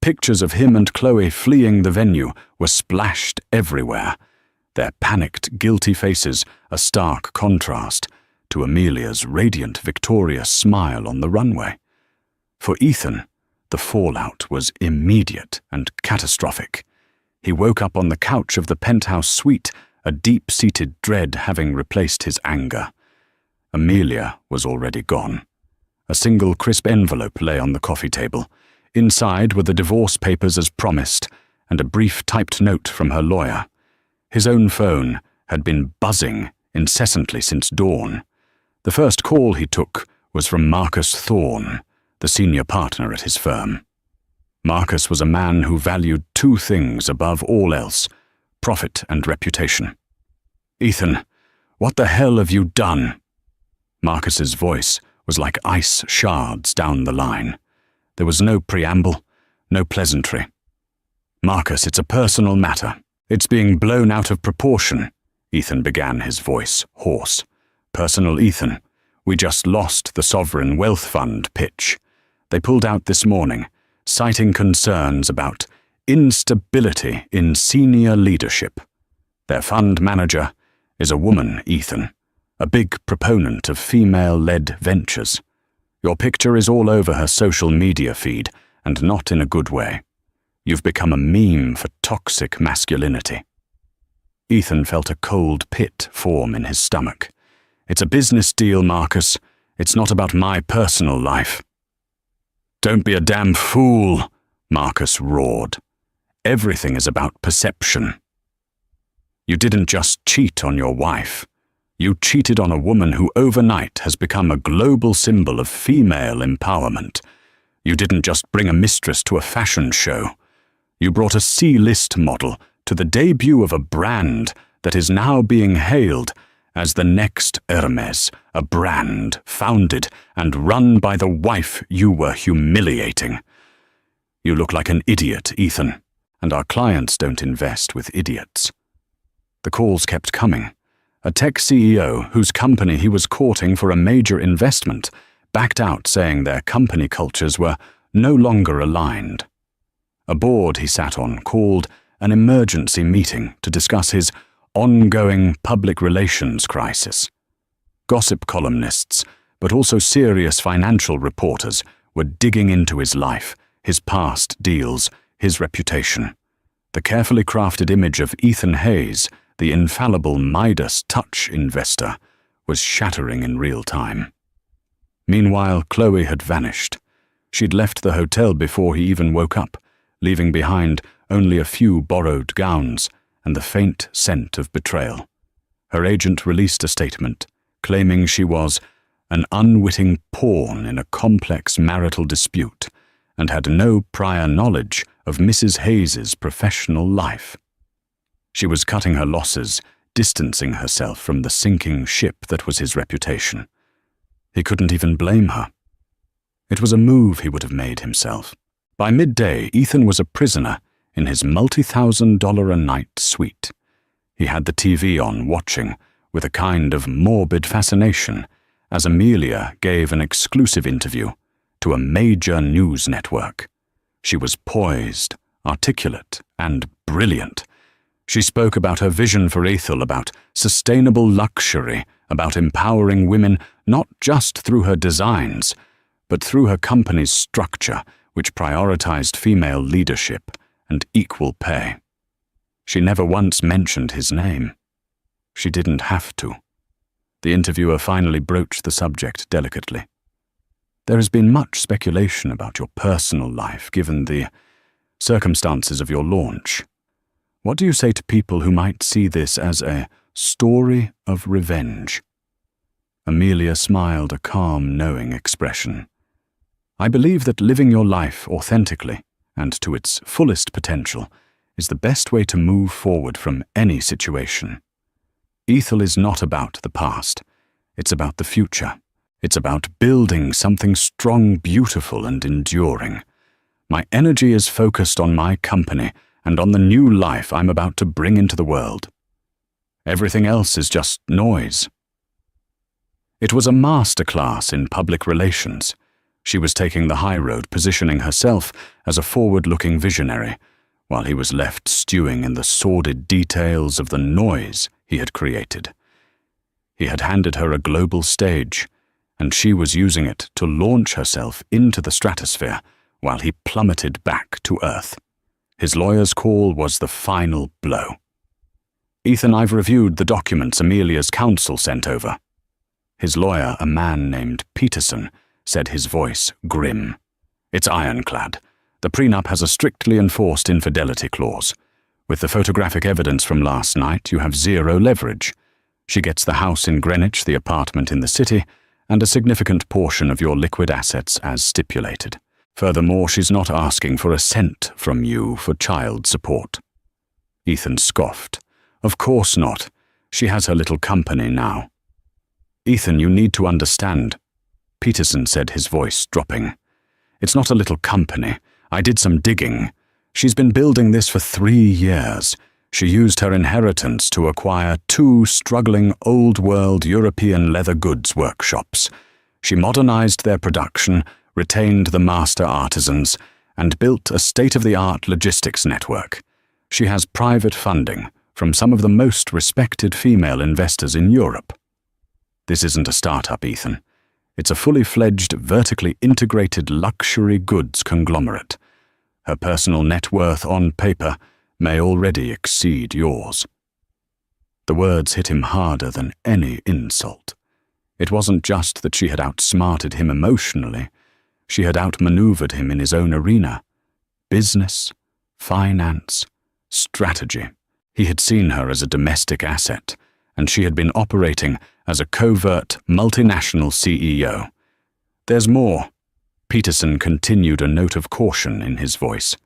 S1: Pictures of him and Chloe fleeing the venue were splashed everywhere, their panicked, guilty faces a stark contrast to Amelia's radiant, victorious smile on the runway. For Ethan, the fallout was immediate and catastrophic. He woke up on the couch of the penthouse suite, a deep-seated dread having replaced his anger. Amelia was already gone. A single crisp envelope lay on the coffee table. Inside were the divorce papers as promised, and a brief typed note from her lawyer. His own phone had been buzzing incessantly since dawn. The first call he took was from Marcus Thorne, the senior partner at his firm. Marcus was a man who valued two things above all else: profit and reputation. "Ethan, what the hell have you done?" Marcus's voice was like ice shards down the line. There was no preamble, no pleasantry. "Marcus, it's a personal matter. It's being blown out of proportion," Ethan began, his voice hoarse. "Personal, Ethan. We just lost the Sovereign Wealth Fund pitch. They pulled out this morning, citing concerns about instability in senior leadership. Their fund manager is a woman, Ethan, a big proponent of female-led ventures. Your picture is all over her social media feed, and not in a good way. You've become a meme for toxic masculinity." Ethan felt a cold pit form in his stomach. "It's a business deal, Marcus. It's not about my personal life." "Don't be a damn fool," Marcus roared. "Everything is about perception. You didn't just cheat on your wife. You cheated on a woman who overnight has become a global symbol of female empowerment. You didn't just bring a mistress to a fashion show. You brought a C-list model to the debut of a brand that is now being hailed as the next Hermes, a brand founded and run by the wife you were humiliating. You look like an idiot, Ethan, and our clients don't invest with idiots." The calls kept coming. A tech CEO whose company he was courting for a major investment backed out, saying their company cultures were no longer aligned. A board he sat on called an emergency meeting to discuss his ongoing public relations crisis. Gossip columnists but also serious financial reporters were digging into his life, his past deals, his reputation. The carefully crafted image of Ethan Hayes, the infallible Midas touch investor, was shattering in real time. Meanwhile, Chloe had vanished. She'd left the hotel before he even woke up, leaving behind only a few borrowed gowns and the faint scent of betrayal. Her agent released a statement, claiming she was an unwitting pawn in a complex marital dispute and had no prior knowledge of Mrs. Hayes's professional life. She was cutting her losses, distancing herself from the sinking ship that was his reputation. He couldn't even blame her. It was a move he would have made himself. By midday, Ethan was a prisoner in his multi-thousand-dollar-a-night suite. He had the TV on, watching, with a kind of morbid fascination, as Amelia gave an exclusive interview to a major news network. She was poised, articulate, and brilliant. She spoke about her vision for Ethel, about sustainable luxury, about empowering women not just through her designs, but through her company's structure, which prioritized female leadership and equal pay. She never once mentioned his name. She didn't have to. The interviewer finally broached the subject delicately. There has been much speculation about your personal life given the circumstances of your launch. What do you say to people who might see this as a story of revenge? Amelia smiled a calm, knowing expression. I believe that living your life authentically and to its fullest potential is the best way to move forward from any situation. Ethel is not about the past. It's about the future. It's about building something strong, beautiful, and enduring. My energy is focused on my company and on the new life I'm about to bring into the world. Everything else is just noise. It was a masterclass in public relations. She was taking the high road, positioning herself as a forward-looking visionary, while he was left stewing in the sordid details of the noise he had created. He had handed her a global stage, and she was using it to launch herself into the stratosphere while he plummeted back to earth. His lawyer's call was the final blow. Ethan, I've reviewed the documents Amelia's counsel sent over. His lawyer, a man named Peterson, said, his voice grim. It's ironclad. The prenup has a strictly enforced infidelity clause. With the photographic evidence from last night, you have zero leverage. She gets the house in Greenwich, the apartment in the city, and a significant portion of your liquid assets as stipulated. Furthermore, she's not asking for a cent from you for child support. Ethan scoffed. Of course not. She has her little company now. Ethan, you need to understand. Peterson said, his voice dropping. It's not a little company. I did some digging. She's been building this for 3 years. She used her inheritance to acquire 2 struggling old-world European leather goods workshops. She modernized their production, retained the master artisans, and built a state-of-the-art logistics network. She has private funding from some of the most respected female investors in Europe. This isn't a startup, Ethan. It's a fully fledged, vertically integrated luxury goods conglomerate. Her personal net worth on paper may already exceed yours. The words hit him harder than any insult. It wasn't just that she had outsmarted him emotionally. She had outmaneuvered him in his own arena. Business, finance, strategy. He had seen her as a domestic asset, and she had been operating as a covert, multinational CEO. There's more. Peterson continued, a note of caution in his voice.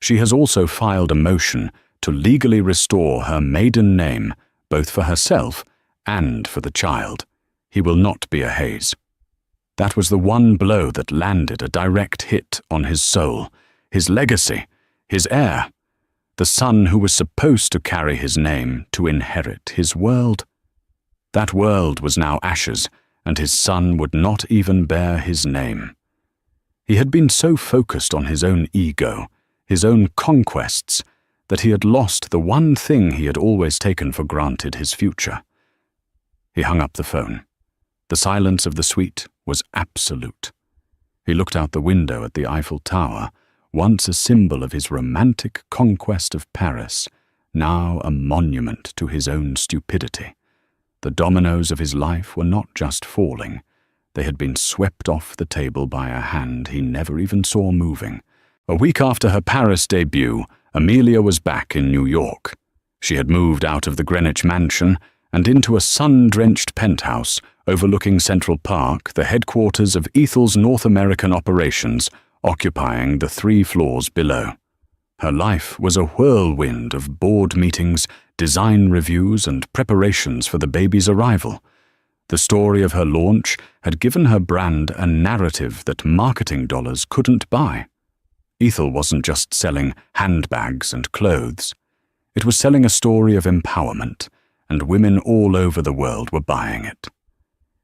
S1: She has also filed a motion to legally restore her maiden name, both for herself and for the child. He will not be a Hayes. That was the one blow that landed a direct hit on his soul, his legacy, his heir, the son who was supposed to carry his name, to inherit his world. That world was now ashes, and his son would not even bear his name. He had been so focused on his own ego, his own conquests, that he had lost the one thing he had always taken for granted, his future. He hung up the phone. The silence of the suite was absolute. He looked out the window at the Eiffel Tower, once a symbol of his romantic conquest of Paris, now a monument to his own stupidity. The dominoes of his life were not just falling. They had been swept off the table by a hand he never even saw moving. A week after her Paris debut, Amelia was back in New York. She had moved out of the Greenwich mansion and into a sun-drenched penthouse overlooking Central Park, the headquarters of Ethel's North American operations, occupying the 3 floors below. Her life was a whirlwind of board meetings, design reviews, and preparations for the baby's arrival. The story of her launch had given her brand a narrative that marketing dollars couldn't buy. Ethel wasn't just selling handbags and clothes. It was selling a story of empowerment, and women all over the world were buying it.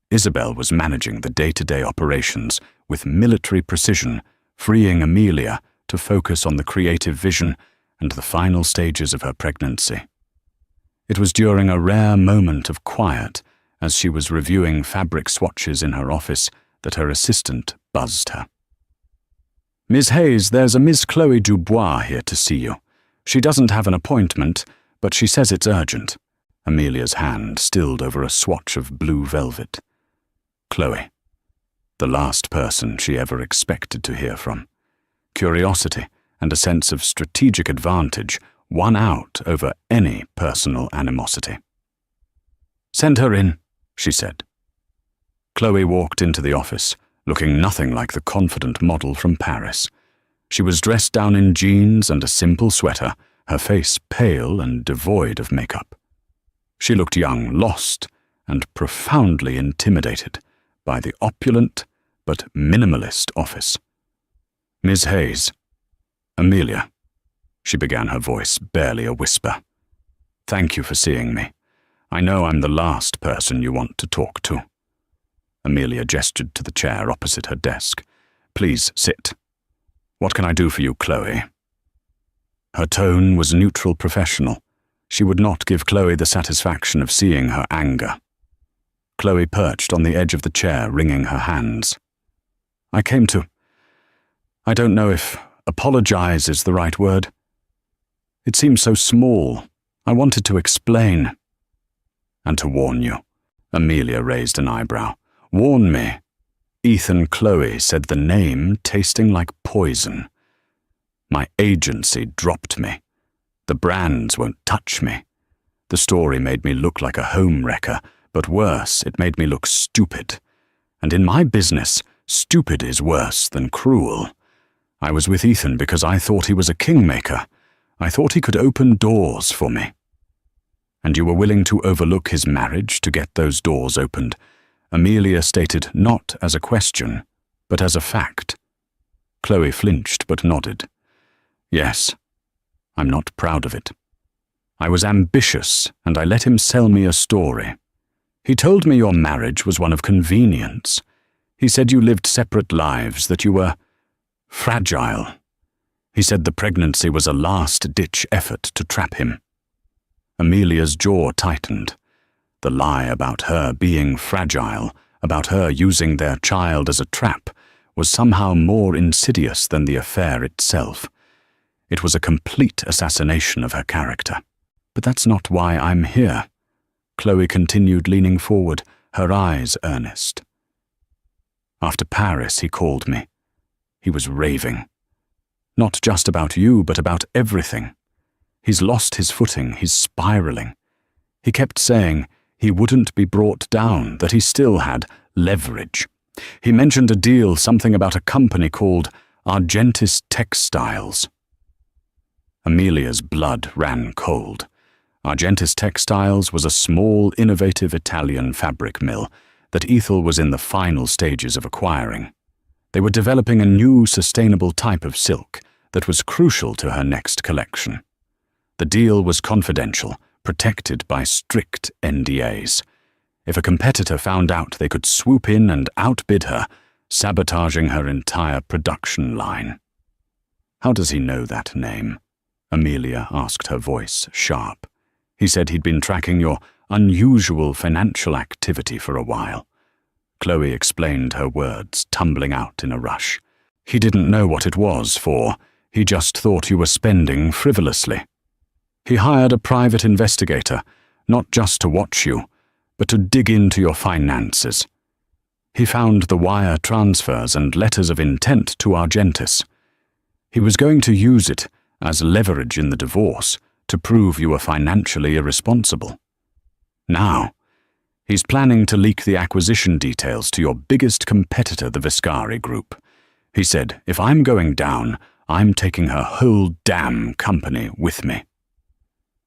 S1: Isabel was managing the day-to-day operations with military precision, freeing Amelia to focus on the creative vision and the final stages of her pregnancy. It was during a rare moment of quiet, as she was reviewing fabric swatches in her office, that her assistant buzzed her. "Miss Hayes, there's a Miss Chloe Dubois here to see you. She doesn't have an appointment, but she says it's urgent." Amelia's hand stilled over a swatch of blue velvet. Chloe. The last person she ever expected to hear from. Curiosity and a sense of strategic advantage won out over any personal animosity. "Send her in," she said. Chloe walked into the office, looking nothing like the confident model from Paris. She was dressed down in jeans and a simple sweater, her face pale and devoid of makeup. She looked young, lost, and profoundly intimidated by the opulent but minimalist office. "Ms. Hayes." "Amelia," she began, her voice barely a whisper. "Thank you for seeing me. I know I'm the last person you want to talk to." Amelia gestured to the chair opposite her desk. "Please sit. What can I do for you, Chloe?" Her tone was neutral professional. She would not give Chloe the satisfaction of seeing her anger. Chloe perched on the edge of the chair, wringing her hands. "I don't know if apologize is the right word. It seems so small. I wanted to explain." "And to warn you." Amelia raised an eyebrow. "Warn me." Ethan Chloe said the name, tasting like poison. "My agency dropped me. The brands won't touch me. The story made me look like a home wrecker, but worse, it made me look stupid. And in my business, stupid is worse than cruel. I was with Ethan because I thought he was a kingmaker. I thought he could open doors for me." "And you were willing to overlook his marriage to get those doors opened," Amelia stated, not as a question, but as a fact. Chloe flinched but nodded. "Yes, I'm not proud of it. I was ambitious, and I let him sell me a story. He told me your marriage was one of convenience. He said you lived separate lives, that you were fragile. He said the pregnancy was a last-ditch effort to trap him." Amelia's jaw tightened. The lie about her being fragile, about her using their child as a trap, was somehow more insidious than the affair itself. It was a complete assassination of her character. "But that's not why I'm here," Chloe continued, leaning forward, her eyes earnest. "After Paris, he called me. He was raving. Not just about you, but about everything. He's lost his footing, he's spiraling. He kept saying he wouldn't be brought down, that he still had leverage. He mentioned a deal, something about a company called Argentis Textiles." Amelia's blood ran cold. Argentis Textiles was a small, innovative Italian fabric mill that Ethel was in the final stages of acquiring. They were developing a new, sustainable type of silk that was crucial to her next collection. The deal was confidential, protected by strict NDAs. If a competitor found out, they could swoop in and outbid her, sabotaging her entire production line. "How does he know that name?" Amelia asked, her voice sharp. "He said he'd been tracking your unusual financial activity for a while. Chloe explained her words, tumbling out in a rush. He didn't know what it was for. He just thought you were spending frivolously. He hired a private investigator, not just to watch you, but to dig into your finances. He found the wire transfers and letters of intent to Argentis. He was going to use it as leverage in the divorce to prove you were financially irresponsible. Now, he's planning to leak the acquisition details to your biggest competitor, the Viscari Group. He said, if I'm going down, I'm taking her whole damn company with me.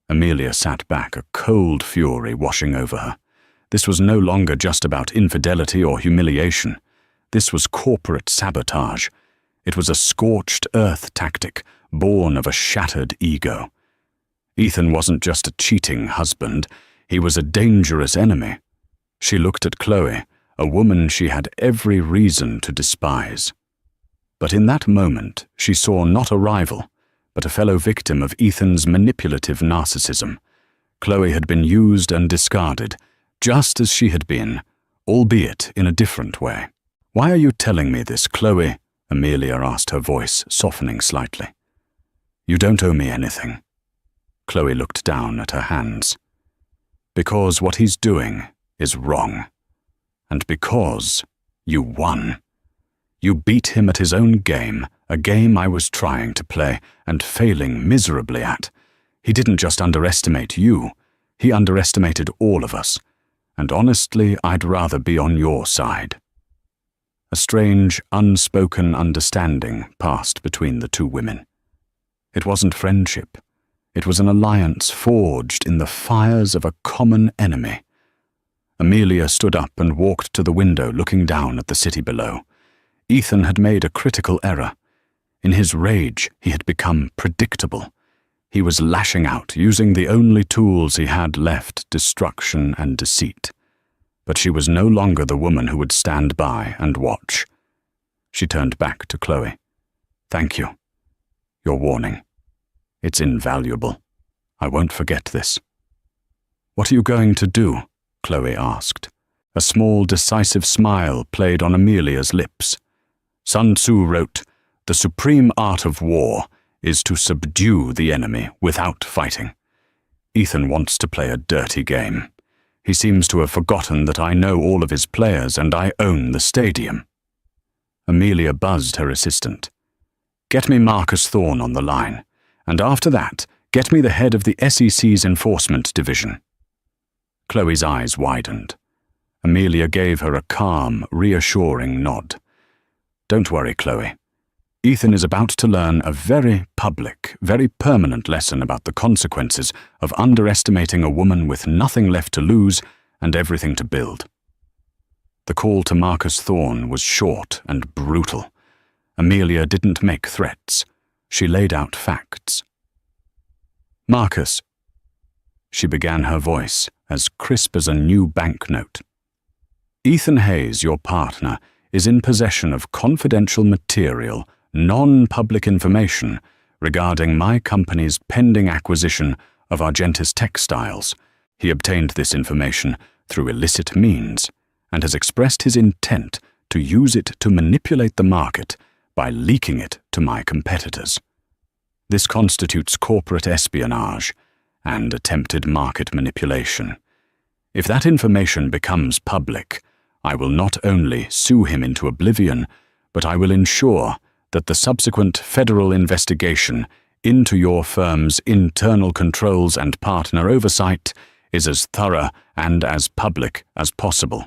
S1: Amelia sat back, a cold fury washing over her. This was no longer just about infidelity or humiliation. This was corporate sabotage. It was a scorched earth tactic, born of a shattered ego. Ethan wasn't just a cheating husband, he was a dangerous enemy. She looked at Chloe, a woman she had every reason to despise. But in that moment, she saw not a rival, but a fellow victim of Ethan's manipulative narcissism. Chloe had been used and discarded, just as she had been, albeit in a different way. "Why are you telling me this, Chloe?" Amelia asked, her voice softening slightly. "You don't owe me anything." Chloe looked down at her hands. "Because what he's doing is wrong. And because you won. You beat him at his own game, a game I was trying to play and failing miserably at. He didn't just underestimate you, he underestimated all of us. And honestly, I'd rather be on your side." A strange, unspoken understanding passed between the two women. It wasn't friendship. It was an alliance forged in the fires of a common enemy. Amelia stood up and walked to the window, looking down at the city below. Ethan had made a critical error. In his rage, he had become predictable. He was lashing out, using the only tools he had left, destruction and deceit. But she was no longer the woman who would stand by and watch. She turned back to Chloe. "Thank you. Your warning. It's invaluable. I won't forget this." "What are you going to do?" Chloe asked. A small, decisive smile played on Amelia's lips. Sun Tzu wrote, "The supreme art of war is to subdue the enemy without fighting." Ethan wants to play a dirty game. He seems to have forgotten that I know all of his players and I own the stadium. Amelia buzzed her assistant. "Get me Marcus Thorne on the line, and after that, get me the head of the SEC's enforcement division." Chloe's eyes widened. Amelia gave her a calm, reassuring nod. "Don't worry, Chloe. Ethan is about to learn a very public, very permanent lesson about the consequences of underestimating a woman with nothing left to lose and everything to build." The call to Marcus Thorne was short and brutal. Amelia didn't make threats. She laid out facts. "Marcus," she began, her voice as crisp as a new banknote. "Ethan Hayes, your partner, is in possession of confidential material, non-public information regarding my company's pending acquisition of Argentis Textiles. He obtained this information through illicit means and has expressed his intent to use it to manipulate the market by leaking it to my competitors. This constitutes corporate espionage and attempted market manipulation. If that information becomes public, I will not only sue him into oblivion, but I will ensure that the subsequent federal investigation into your firm's internal controls and partner oversight is as thorough and as public as possible.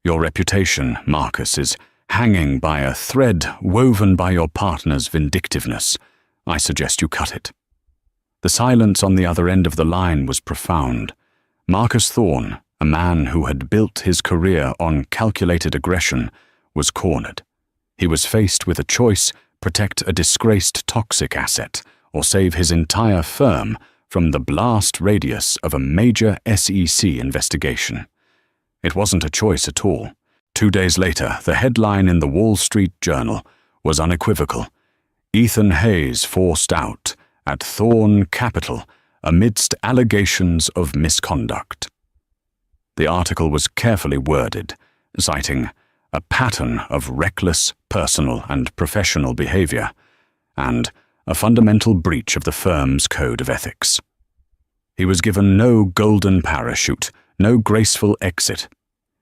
S1: Your reputation, Marcus, is hanging by a thread woven by your partner's vindictiveness. I suggest you cut it." The silence on the other end of the line was profound. Marcus Thorne, a man who had built his career on calculated aggression, was cornered. He was faced with a choice: protect a disgraced toxic asset or save his entire firm from the blast radius of a major SEC investigation. It wasn't a choice at all. 2 days later, the headline in the Wall Street Journal was unequivocal: "Ethan Hayes forced out at Thorne Capital amidst allegations of misconduct." The article was carefully worded, citing a pattern of reckless personal and professional behavior and a fundamental breach of the firm's code of ethics. He was given no golden parachute, no graceful exit.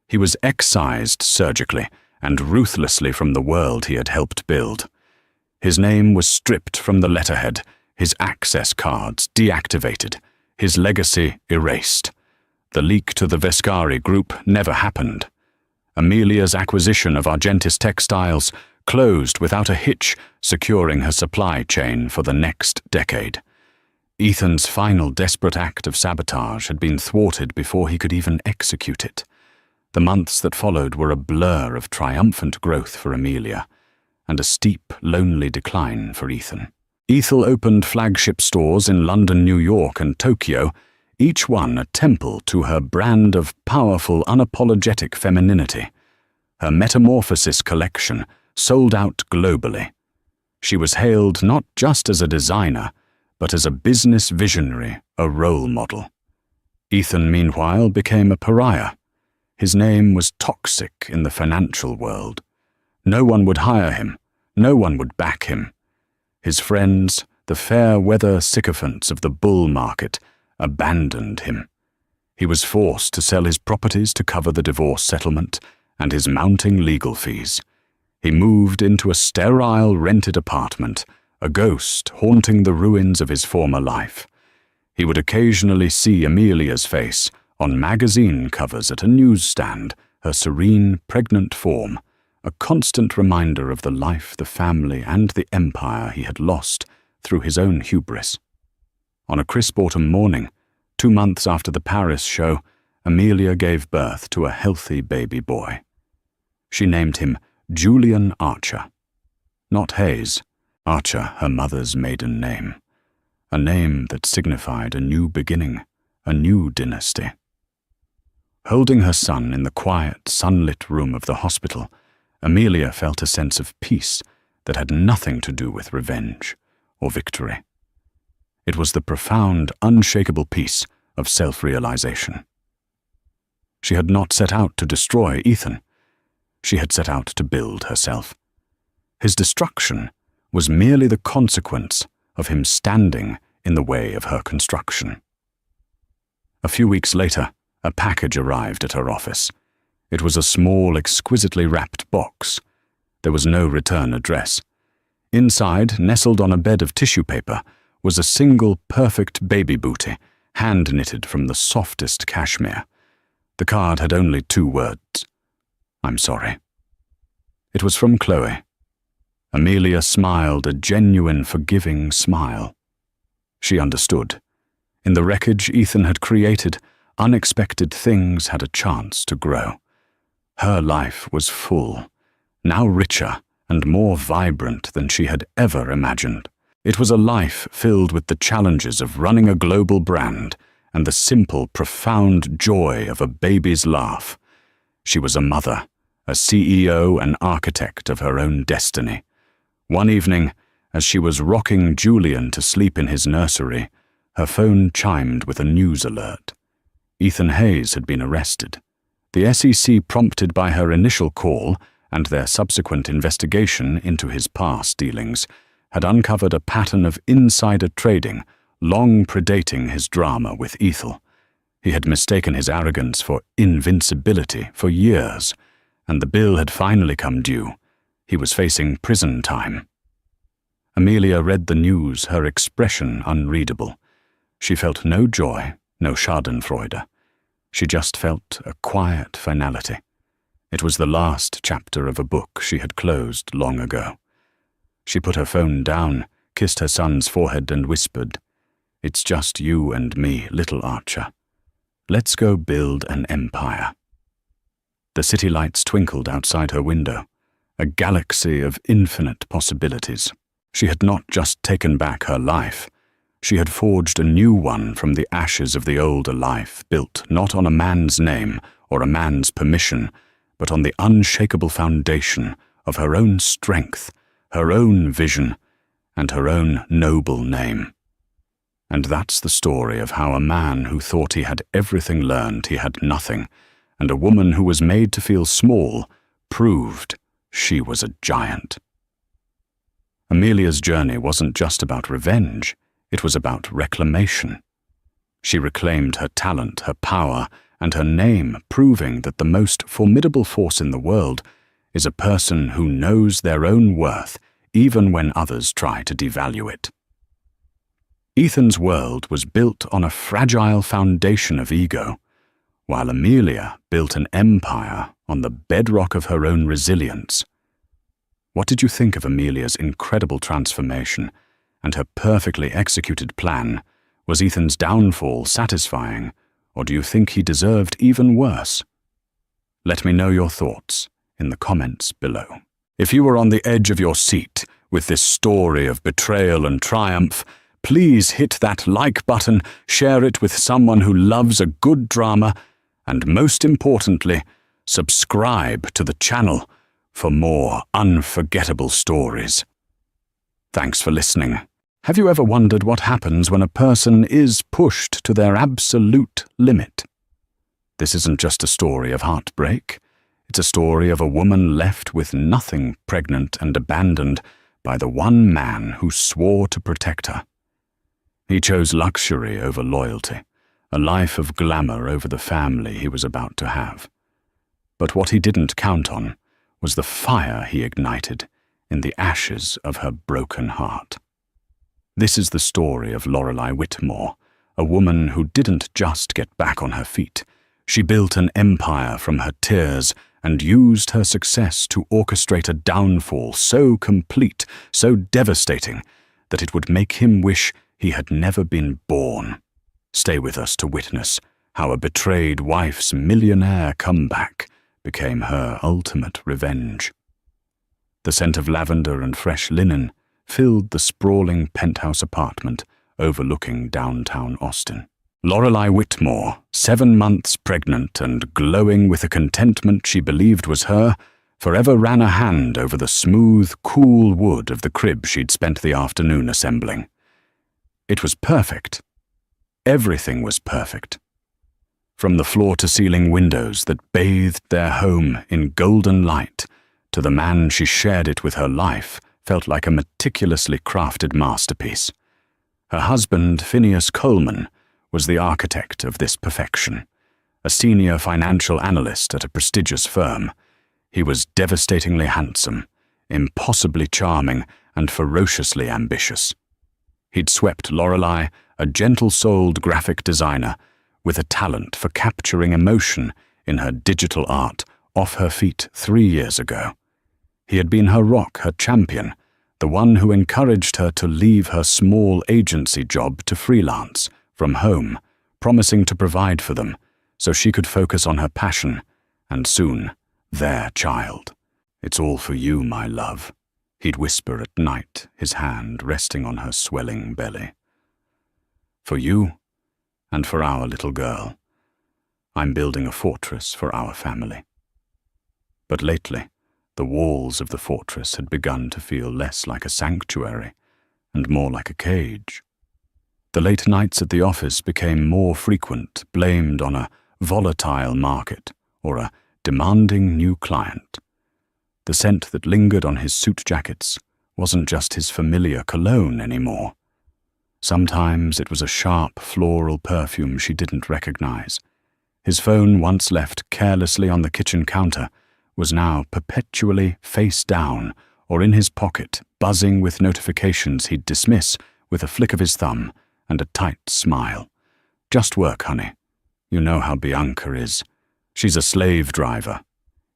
S1: He was excised surgically and ruthlessly from the world he had helped build. His name was stripped from the letterhead, his access cards deactivated, his legacy erased. The leak to the Vescari Group never happened. Amelia's acquisition of Argentis Textiles closed without a hitch, securing her supply chain for the next decade. Ethan's final desperate act of sabotage had been thwarted before he could even execute it. The months that followed were a blur of triumphant growth for Amelia, and a steep, lonely decline for Ethan. Ethel opened flagship stores in London, New York, and Tokyo, each one a temple to her brand of powerful, unapologetic femininity. Her Metamorphosis collection sold out globally. She was hailed not just as a designer, but as a business visionary, a role model. Ethan, meanwhile, became a pariah. His name was toxic in the financial world. No one would hire him. No one would back him. His friends, the fair-weather sycophants of the bull market, abandoned him. He was forced to sell his properties to cover the divorce settlement and his mounting legal fees. He moved into a sterile rented apartment, a ghost haunting the ruins of his former life. He would occasionally see Amelia's face on magazine covers at a newsstand, her serene, pregnant form, a constant reminder of the life, the family, and the empire he had lost through his own hubris. On a crisp autumn morning, 2 months after the Paris show, Amelia gave birth to a healthy baby boy. She named him Julian Archer. Not Hayes, Archer, her mother's maiden name. A name that signified a new beginning, a new dynasty. Holding her son in the quiet, sunlit room of the hospital, Amelia felt a sense of peace that had nothing to do with revenge or victory. It was the profound, unshakable peace of self-realization. She had not set out to destroy Ethan. She had set out to build herself. His destruction was merely the consequence of him standing in the way of her construction. A few weeks later, a package arrived at her office. It was a small, exquisitely wrapped box. There was no return address. Inside, nestled on a bed of tissue paper, was a single perfect baby booty, hand-knitted from the softest cashmere. The card had only 2 words: "I'm sorry." It was from Chloe. Amelia smiled a genuine, forgiving smile. She understood. In the wreckage Ethan had created, unexpected things had a chance to grow. Her life was full, now richer and more vibrant than she had ever imagined. It was a life filled with the challenges of running a global brand and the simple, profound joy of a baby's laugh. She was a mother, a CEO and architect of her own destiny. One evening, as she was rocking Julian to sleep in his nursery, her phone chimed with a news alert. Ethan Hayes had been arrested. The SEC, prompted by her initial call and their subsequent investigation into his past dealings, had uncovered a pattern of insider trading long predating his drama with Ethel. He had mistaken his arrogance for invincibility for years, and the bill had finally come due. He was facing prison time. Amelia read the news, her expression unreadable. She felt no joy, no schadenfreude. She just felt a quiet finality. It was the last chapter of a book she had closed long ago. She put her phone down, kissed her son's forehead, and whispered, "It's just you and me, little Archer. Let's go build an empire." The city lights twinkled outside her window, a galaxy of infinite possibilities. She had not just taken back her life. She had forged a new one from the ashes of the older life, built not on a man's name or a man's permission, but on the unshakable foundation of her own strength, her own vision, and her own noble name. And that's the story of how a man who thought he had everything learned he had nothing, and a woman who was made to feel small proved she was a giant. Amelia's journey wasn't just about revenge, it was about reclamation. She reclaimed her talent, her power, and her name, proving that the most formidable force in the world is a person who knows their own worth even when others try to devalue it. Ethan's world was built on a fragile foundation of ego, while Amelia built an empire on the bedrock of her own resilience. What did you think of Amelia's incredible transformation and her perfectly executed plan? Was Ethan's downfall satisfying, or do you think he deserved even worse? Let me know your thoughts in the comments below. If you were on the edge of your seat with this story of betrayal and triumph, please hit that like button, share it with someone who loves a good drama, and most importantly, subscribe to the channel for more unforgettable stories. Thanks for listening. Have you ever wondered what happens when a person is pushed to their absolute limit? This isn't just a story of heartbreak. It's a story of a woman left with nothing, pregnant and abandoned by the one man who swore to protect her. He chose luxury over loyalty, a life of glamour over the family he was about to have. But what he didn't count on was the fire he ignited in the ashes of her broken heart. This is the story of Lorelei Whitmore, a woman who didn't just get back on her feet. She built an empire from her tears and used her success to orchestrate a downfall so complete, so devastating, that it would make him wish he had never been born. Stay with us to witness how a betrayed wife's millionaire comeback became her ultimate revenge. The scent of lavender and fresh linen filled the sprawling penthouse apartment overlooking downtown Austin. Lorelei Whitmore, 7 months pregnant and glowing with a contentment she believed was her, forever ran a hand over the smooth, cool wood of the crib she'd spent the afternoon assembling. It was perfect. Everything was perfect. From the floor-to-ceiling windows that bathed their home in golden light to the man she shared it with, her life felt like a meticulously crafted masterpiece. Her husband, Phineas Coleman, was the architect of this perfection. A senior financial analyst at a prestigious firm, he was devastatingly handsome, impossibly charming, and ferociously ambitious. He'd swept Lorelei, a gentle-souled graphic designer, with a talent for capturing emotion in her digital art, off her feet 3 years ago. He had been her rock, her champion, the one who encouraged her to leave her small agency job to freelance from home, promising to provide for them so she could focus on her passion and soon their child. "It's all for you, my love," he'd whisper at night, his hand resting on her swelling belly. "For you and for our little girl. I'm building a fortress for our family." But lately, the walls of the fortress had begun to feel less like a sanctuary and more like a cage. The late nights at the office became more frequent, blamed on a volatile market or a demanding new client. The scent that lingered on his suit jackets wasn't just his familiar cologne anymore. Sometimes it was a sharp floral perfume she didn't recognize. His phone, once left carelessly on the kitchen counter, was now perpetually face down or in his pocket, buzzing with notifications he'd dismiss with a flick of his thumb and a tight smile. "Just work, honey. You know how Bianca is. She's a slave driver,"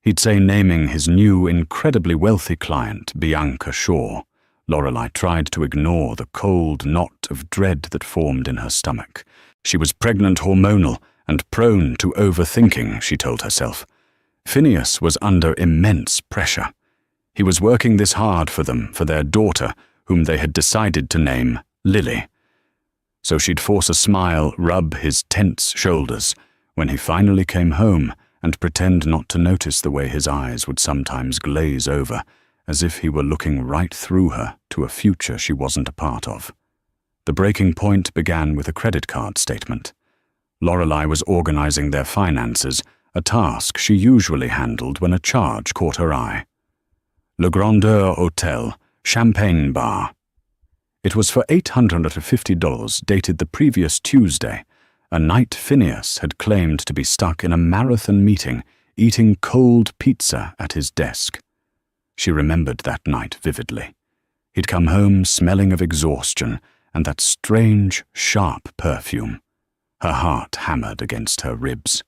S1: he'd say, naming his new, incredibly wealthy client, Bianca Shaw. Lorelei tried to ignore the cold knot of dread that formed in her stomach. She was pregnant, hormonal, and prone to overthinking, she told herself. Phineas was under immense pressure. He was working this hard for them, for their daughter, whom they had decided to name Lily. So she'd force a smile, rub his tense shoulders when he finally came home, and pretend not to notice the way his eyes would sometimes glaze over, as if he were looking right through her to a future she wasn't a part of. The breaking point began with a credit card statement. Lorelei was organizing their finances, a task she usually handled when a charge caught her eye. Le Grandeur Hotel, Champagne Bar. It was for $850, dated the previous Tuesday, a night Phineas had claimed to be stuck in a marathon meeting, eating cold pizza at his desk. She remembered that night vividly. He'd come home smelling of exhaustion and that strange, sharp perfume. Her heart hammered against her ribs.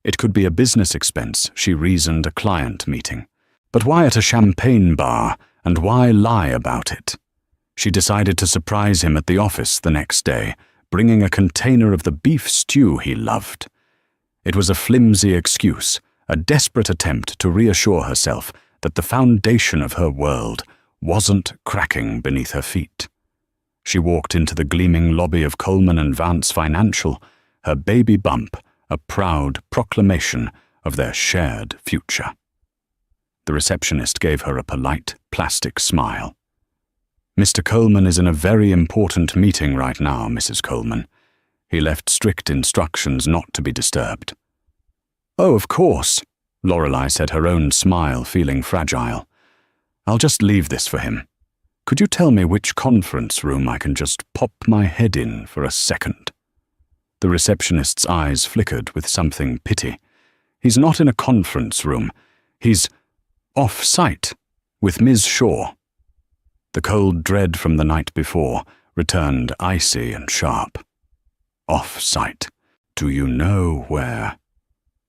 S1: It could be a business expense, she reasoned, a client meeting. But why at a champagne bar, and why lie about it? She decided to surprise him at the office the next day, bringing a container of the beef stew he loved. It was a flimsy excuse, a desperate attempt to reassure herself that the foundation of her world wasn't cracking beneath her feet. She walked into the gleaming lobby of Coleman & Vance Financial, her baby bump a proud proclamation of their shared future. The receptionist gave her a polite, plastic smile. "Mr. Coleman is in a very important meeting right now, Mrs. Coleman. He left strict instructions not to be disturbed." "Oh, of course," Lorelei said, her own smile feeling fragile. "I'll just leave this for him. Could you tell me which conference room I can just pop my head in for a second?" The receptionist's eyes flickered with something pity. "He's not in a conference room. He's off-site with Ms. Shaw." The cold dread from the night before returned icy and sharp. "Off-site. Do you know where?"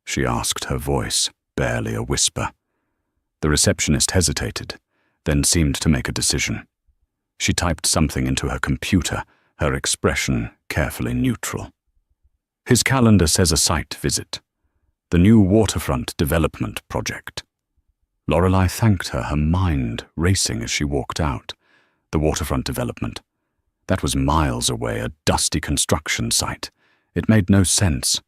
S1: she asked, her voice barely a whisper. The receptionist hesitated, then seemed to make a decision. She typed something into her computer, her expression carefully neutral. "His calendar says a site visit. The new waterfront development project." Lorelei thanked her, her mind racing as she walked out. The waterfront development. That was miles away, a dusty construction site. It made no sense.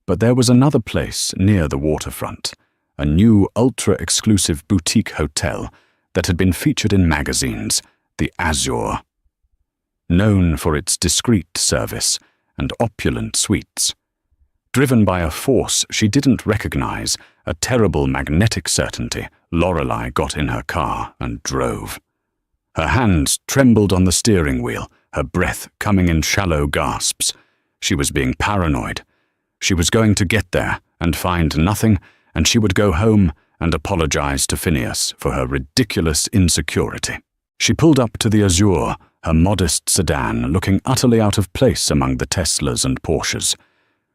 S1: But there was another place near the waterfront, a new ultra-exclusive boutique hotel that had been featured in magazines, the Azure. Known for its discreet service and opulent suites. Driven by a force she didn't recognize, a terrible magnetic certainty, Lorelei got in her car and drove. Her hands trembled on the steering wheel, her breath coming in shallow gasps. She was being paranoid. She was going to get there and find nothing, and she would go home and apologize to Phineas for her ridiculous insecurity. She pulled up to the Azure, her modest sedan looking utterly out of place among the Teslas and Porsches.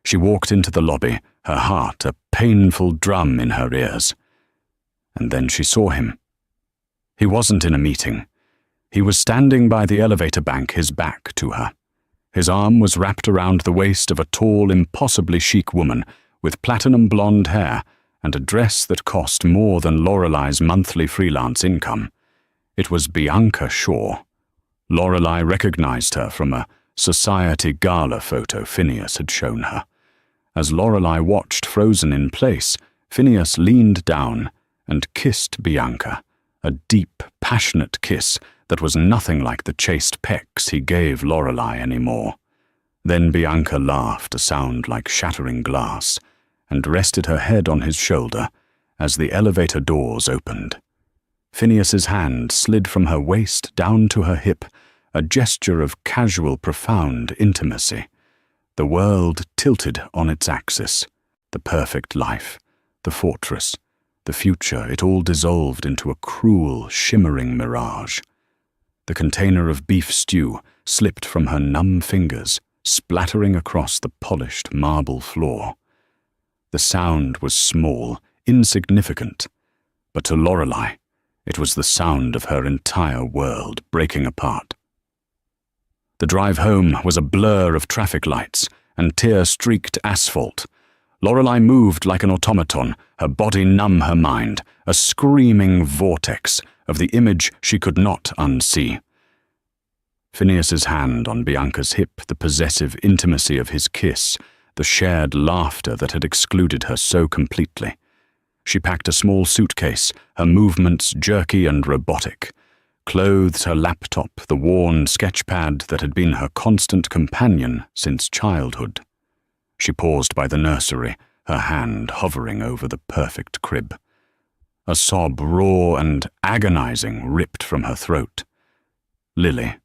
S1: She walked into the lobby, her heart a painful drum in her ears. And then she saw him. He wasn't in a meeting. He was standing by the elevator bank, his back to her. His arm was wrapped around the waist of a tall, impossibly chic woman with platinum blonde hair and a dress that cost more than Lorelei's monthly freelance income. It was Bianca Shaw. Lorelei recognized her from a society gala photo Phineas had shown her. As Lorelei watched frozen in place, Phineas leaned down and kissed Bianca, a deep, passionate kiss that was nothing like the chaste pecks he gave Lorelei anymore. Then Bianca laughed, a sound like shattering glass, and rested her head on his shoulder as the elevator doors opened. Phineas's hand slid from her waist down to her hip, a gesture of casual, profound intimacy. The world tilted on its axis. The perfect life, the fortress, the future, it all dissolved into a cruel, shimmering mirage. The container of beef stew slipped from her numb fingers, splattering across the polished marble floor. The sound was small, insignificant, but to Lorelei, it was the sound of her entire world breaking apart. The drive home was a blur of traffic lights and tear-streaked asphalt. Lorelei moved like an automaton, her body numb, her mind, a screaming vortex of the image she could not unsee. Phineas's hand on Bianca's hip, the possessive intimacy of his kiss, the shared laughter that had excluded her so completely. She packed a small suitcase, her movements jerky and robotic. Clothes, her laptop, the worn sketchpad that had been her constant companion since childhood. She paused by the nursery, her hand hovering over the perfect crib. A sob, raw and agonizing, ripped from her throat. Lily.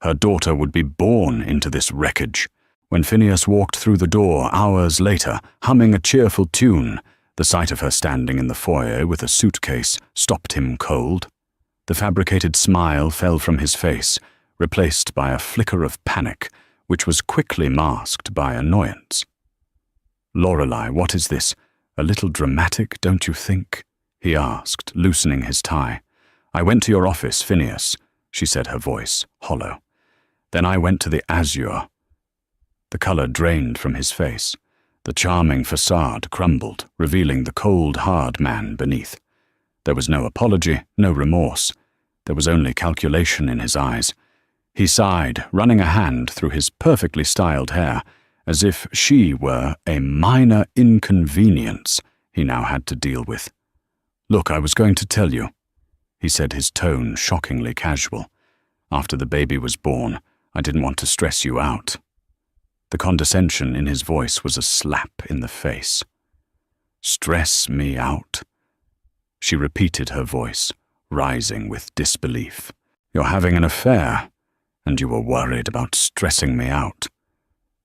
S1: Her daughter would be born into this wreckage. When Phineas walked through the door hours later, humming a cheerful tune, the sight of her standing in the foyer with a suitcase stopped him cold. The fabricated smile fell from his face, replaced by a flicker of panic, which was quickly masked by annoyance. "Lorelei, what is this? A little dramatic, don't you think?" he asked, loosening his tie. "I went to your office, Phineas," she said, her voice hollow. "Then I went to the Azure." The color drained from his face. The charming facade crumbled, revealing the cold, hard man beneath. There was no apology, no remorse. There was only calculation in his eyes. He sighed, running a hand through his perfectly styled hair, as if she were a minor inconvenience he now had to deal with. "Look, I was going to tell you," he said, his tone shockingly casual. "After the baby was born, I didn't want to stress you out." The condescension in his voice was a slap in the face. "Stress me out?" She repeated, her voice rising with disbelief. "You're having an affair, and you were worried about stressing me out.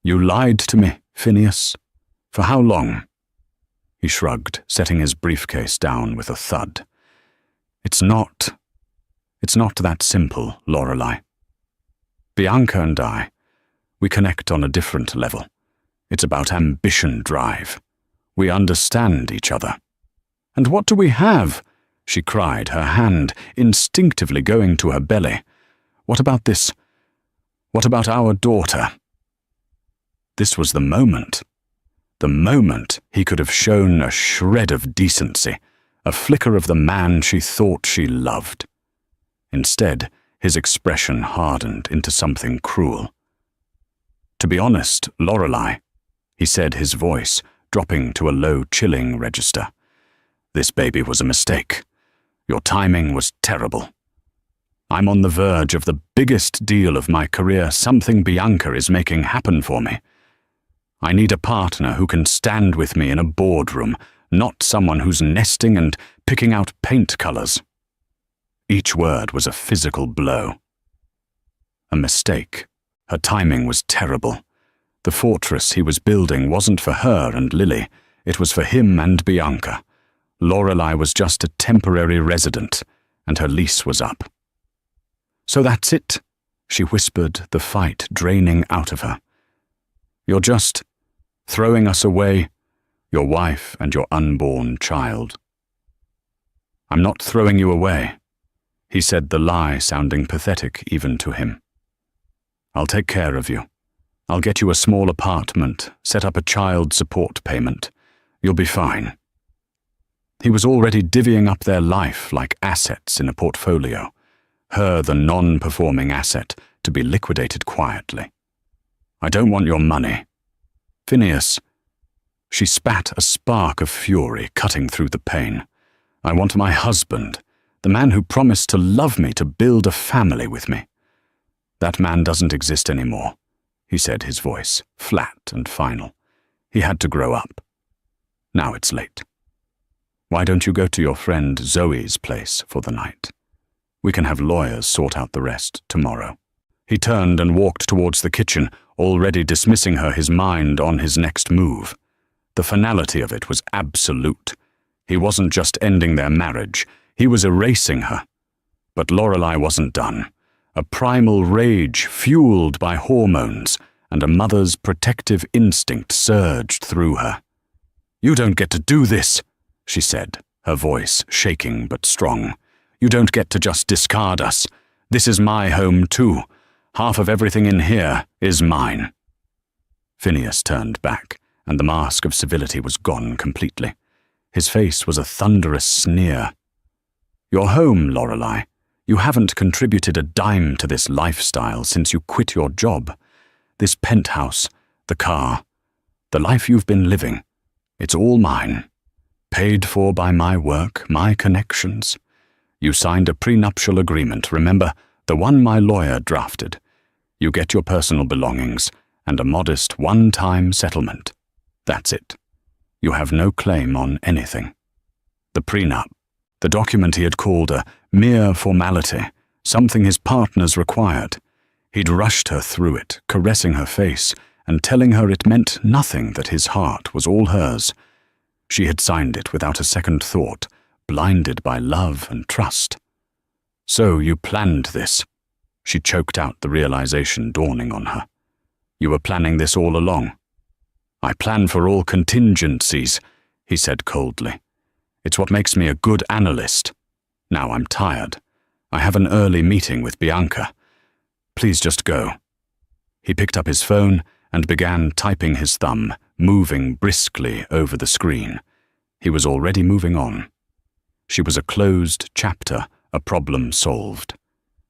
S1: You lied to me, Phineas. For how long?" He shrugged, setting his briefcase down with a thud. It's not that simple, Lorelei. Bianca and I, we connect on a different level. It's about ambition drive. We understand each other." "And what do we have?" she cried, her hand instinctively going to her belly. "What about this? What about our daughter?" This was the moment he could have shown a shred of decency, a flicker of the man she thought she loved. Instead, his expression hardened into something cruel. "To be honest, Lorelei," he said, his voice dropping to a low, chilling register, "this baby was a mistake. Your timing was terrible. I'm on the verge of the biggest deal of my career, something Bianca is making happen for me. I need a partner who can stand with me in a boardroom, not someone who's nesting and picking out paint colors." Each word was a physical blow. A mistake. Her timing was terrible. The fortress he was building wasn't for her and Lily. It was for him and Bianca. Lorelei was just a temporary resident, and her lease was up. "So that's it," she whispered, the fight draining out of her. "You're just throwing us away, your wife and your unborn child." "I'm not throwing you away," he said, the lie sounding pathetic even to him. "I'll take care of you. I'll get you a small apartment, set up a child support payment. You'll be fine." He was already divvying up their life like assets in a portfolio, her the non-performing asset to be liquidated quietly. "I don't want your money. Phineas." She spat a spark of fury cutting through the pain. "I want my husband, the man who promised to love me, to build a family with me. That man doesn't exist anymore," he said, his voice flat and final. "He had to grow up. Now it's late. Why don't you go to your friend Zoe's place for the night? We can have lawyers sort out the rest tomorrow." He turned and walked towards the kitchen, already dismissing her, his mind on his next move. The finality of it was absolute. He wasn't just ending their marriage, he was erasing her. But Lorelei wasn't done. A primal rage fueled by hormones and a mother's protective instinct surged through her. "You don't get to do this," she said, her voice shaking but strong. "You don't get to just discard us. This is my home too. Half of everything in here is mine." Phineas turned back, and the mask of civility was gone completely. His face was a thunderous sneer. "Your home, Lorelei. You haven't contributed a dime to this lifestyle since you quit your job. This penthouse, the car, the life you've been living, it's all mine. Paid for by my work, my connections. You signed a prenuptial agreement, remember, the one my lawyer drafted. You get your personal belongings and a modest one-time settlement. That's it. You have no claim on anything. The prenup, the document he had called a mere formality, something his partners required. He'd rushed her through it, caressing her face and telling her it meant nothing, that his heart was all hers. She had signed it without a second thought, blinded by love and trust. So you planned this. She choked out, the realization dawning on her. You were planning this all along. I plan for all contingencies, he said coldly. It's what makes me a good analyst. Now I'm tired. I have an early meeting with Bianca. Please just go. He picked up his phone and began typing, his thumb moving briskly over the screen. He was already moving on. She was a closed chapter, a problem solved.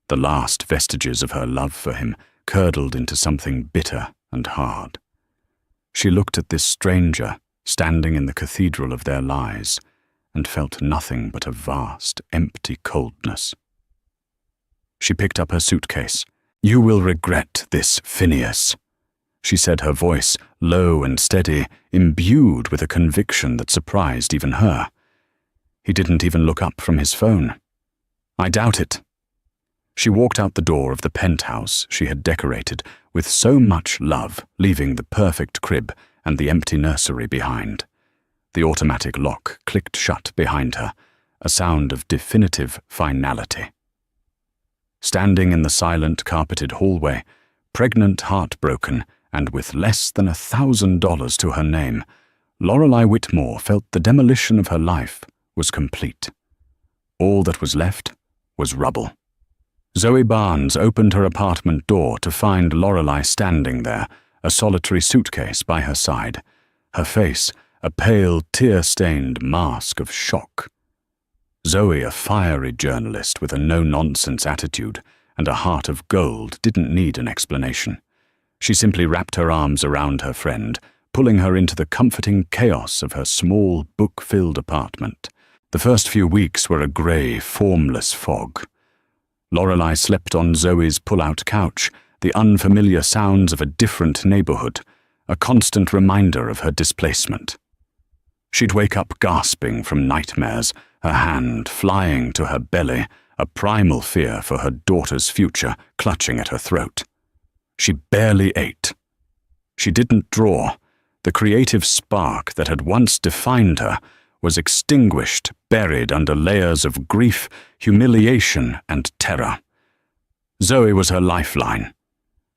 S1: The last vestiges of her love for him curdled into something bitter and hard. She looked at this stranger standing in the cathedral of their lies and felt nothing but a vast, empty coldness. She picked up her suitcase. You will regret this, Phineas, she said, her voice low and steady, imbued with a conviction that surprised even her. He didn't even look up from his phone. I doubt it. She walked out the door of the penthouse she had decorated with so much love, leaving the perfect crib and the empty nursery behind. The automatic lock clicked shut behind her, a sound of definitive finality. Standing in the silent, carpeted hallway, pregnant, heartbroken, and with less than $1,000 to her name, Lorelei Whitmore felt the demolition of her life was complete. All that was left was rubble. Zoe Barnes opened her apartment door to find Lorelei standing there, a solitary suitcase by her side, her face a pale, tear-stained mask of shock. Zoe, a fiery journalist with a no-nonsense attitude and a heart of gold, didn't need an explanation. She simply wrapped her arms around her friend, pulling her into the comforting chaos of her small, book-filled apartment. The first few weeks were a grey, formless fog. Lorelei slept on Zoe's pull-out couch, the unfamiliar sounds of a different neighborhood, a constant reminder of her displacement. She'd wake up gasping from nightmares, her hand flying to her belly, a primal fear for her daughter's future clutching at her throat. She barely ate. She didn't draw. The creative spark that had once defined her was extinguished, buried under layers of grief, humiliation, and terror. Zoe was her lifeline.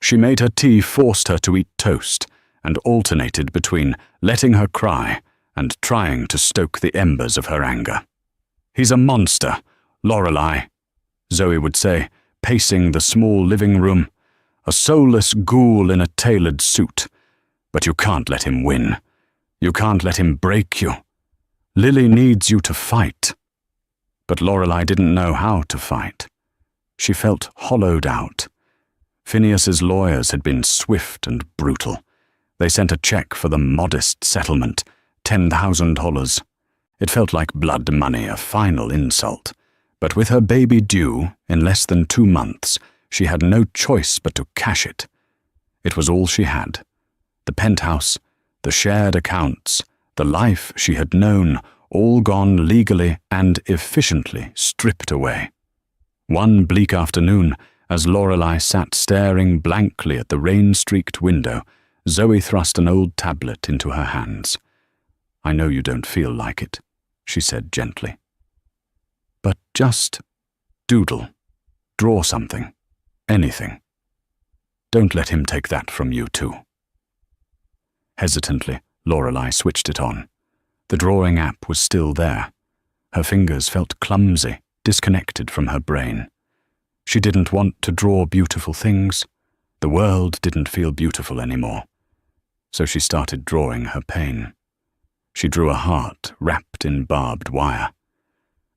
S1: She made her tea, forced her to eat toast, and alternated between letting her cry and trying to stoke the embers of her anger. He's a monster, Lorelei, Zoe would say, pacing the small living room. A soulless ghoul in a tailored suit. But you can't let him win. You can't let him break you. Lily needs you to fight. But Lorelei didn't know how to fight. She felt hollowed out. Phineas's lawyers had been swift and brutal. They sent a check for the modest settlement, $10,000. It felt like blood money, a final insult. But with her baby due in less than 2 months, she had no choice but to cash it. It was all she had. The penthouse, the shared accounts, the life she had known, all gone legally and efficiently stripped away. One bleak afternoon, as Lorelei sat staring blankly at the rain-streaked window, Zoe thrust an old tablet into her hands. I know you don't feel like it, she said gently. But just doodle, draw something, anything. Don't let him take that from you too. Hesitantly, Lorelei switched it on. The drawing app was still there. Her fingers felt clumsy, disconnected from her brain. She didn't want to draw beautiful things. The world didn't feel beautiful anymore. So she started drawing her pain. She drew a heart wrapped in barbed wire.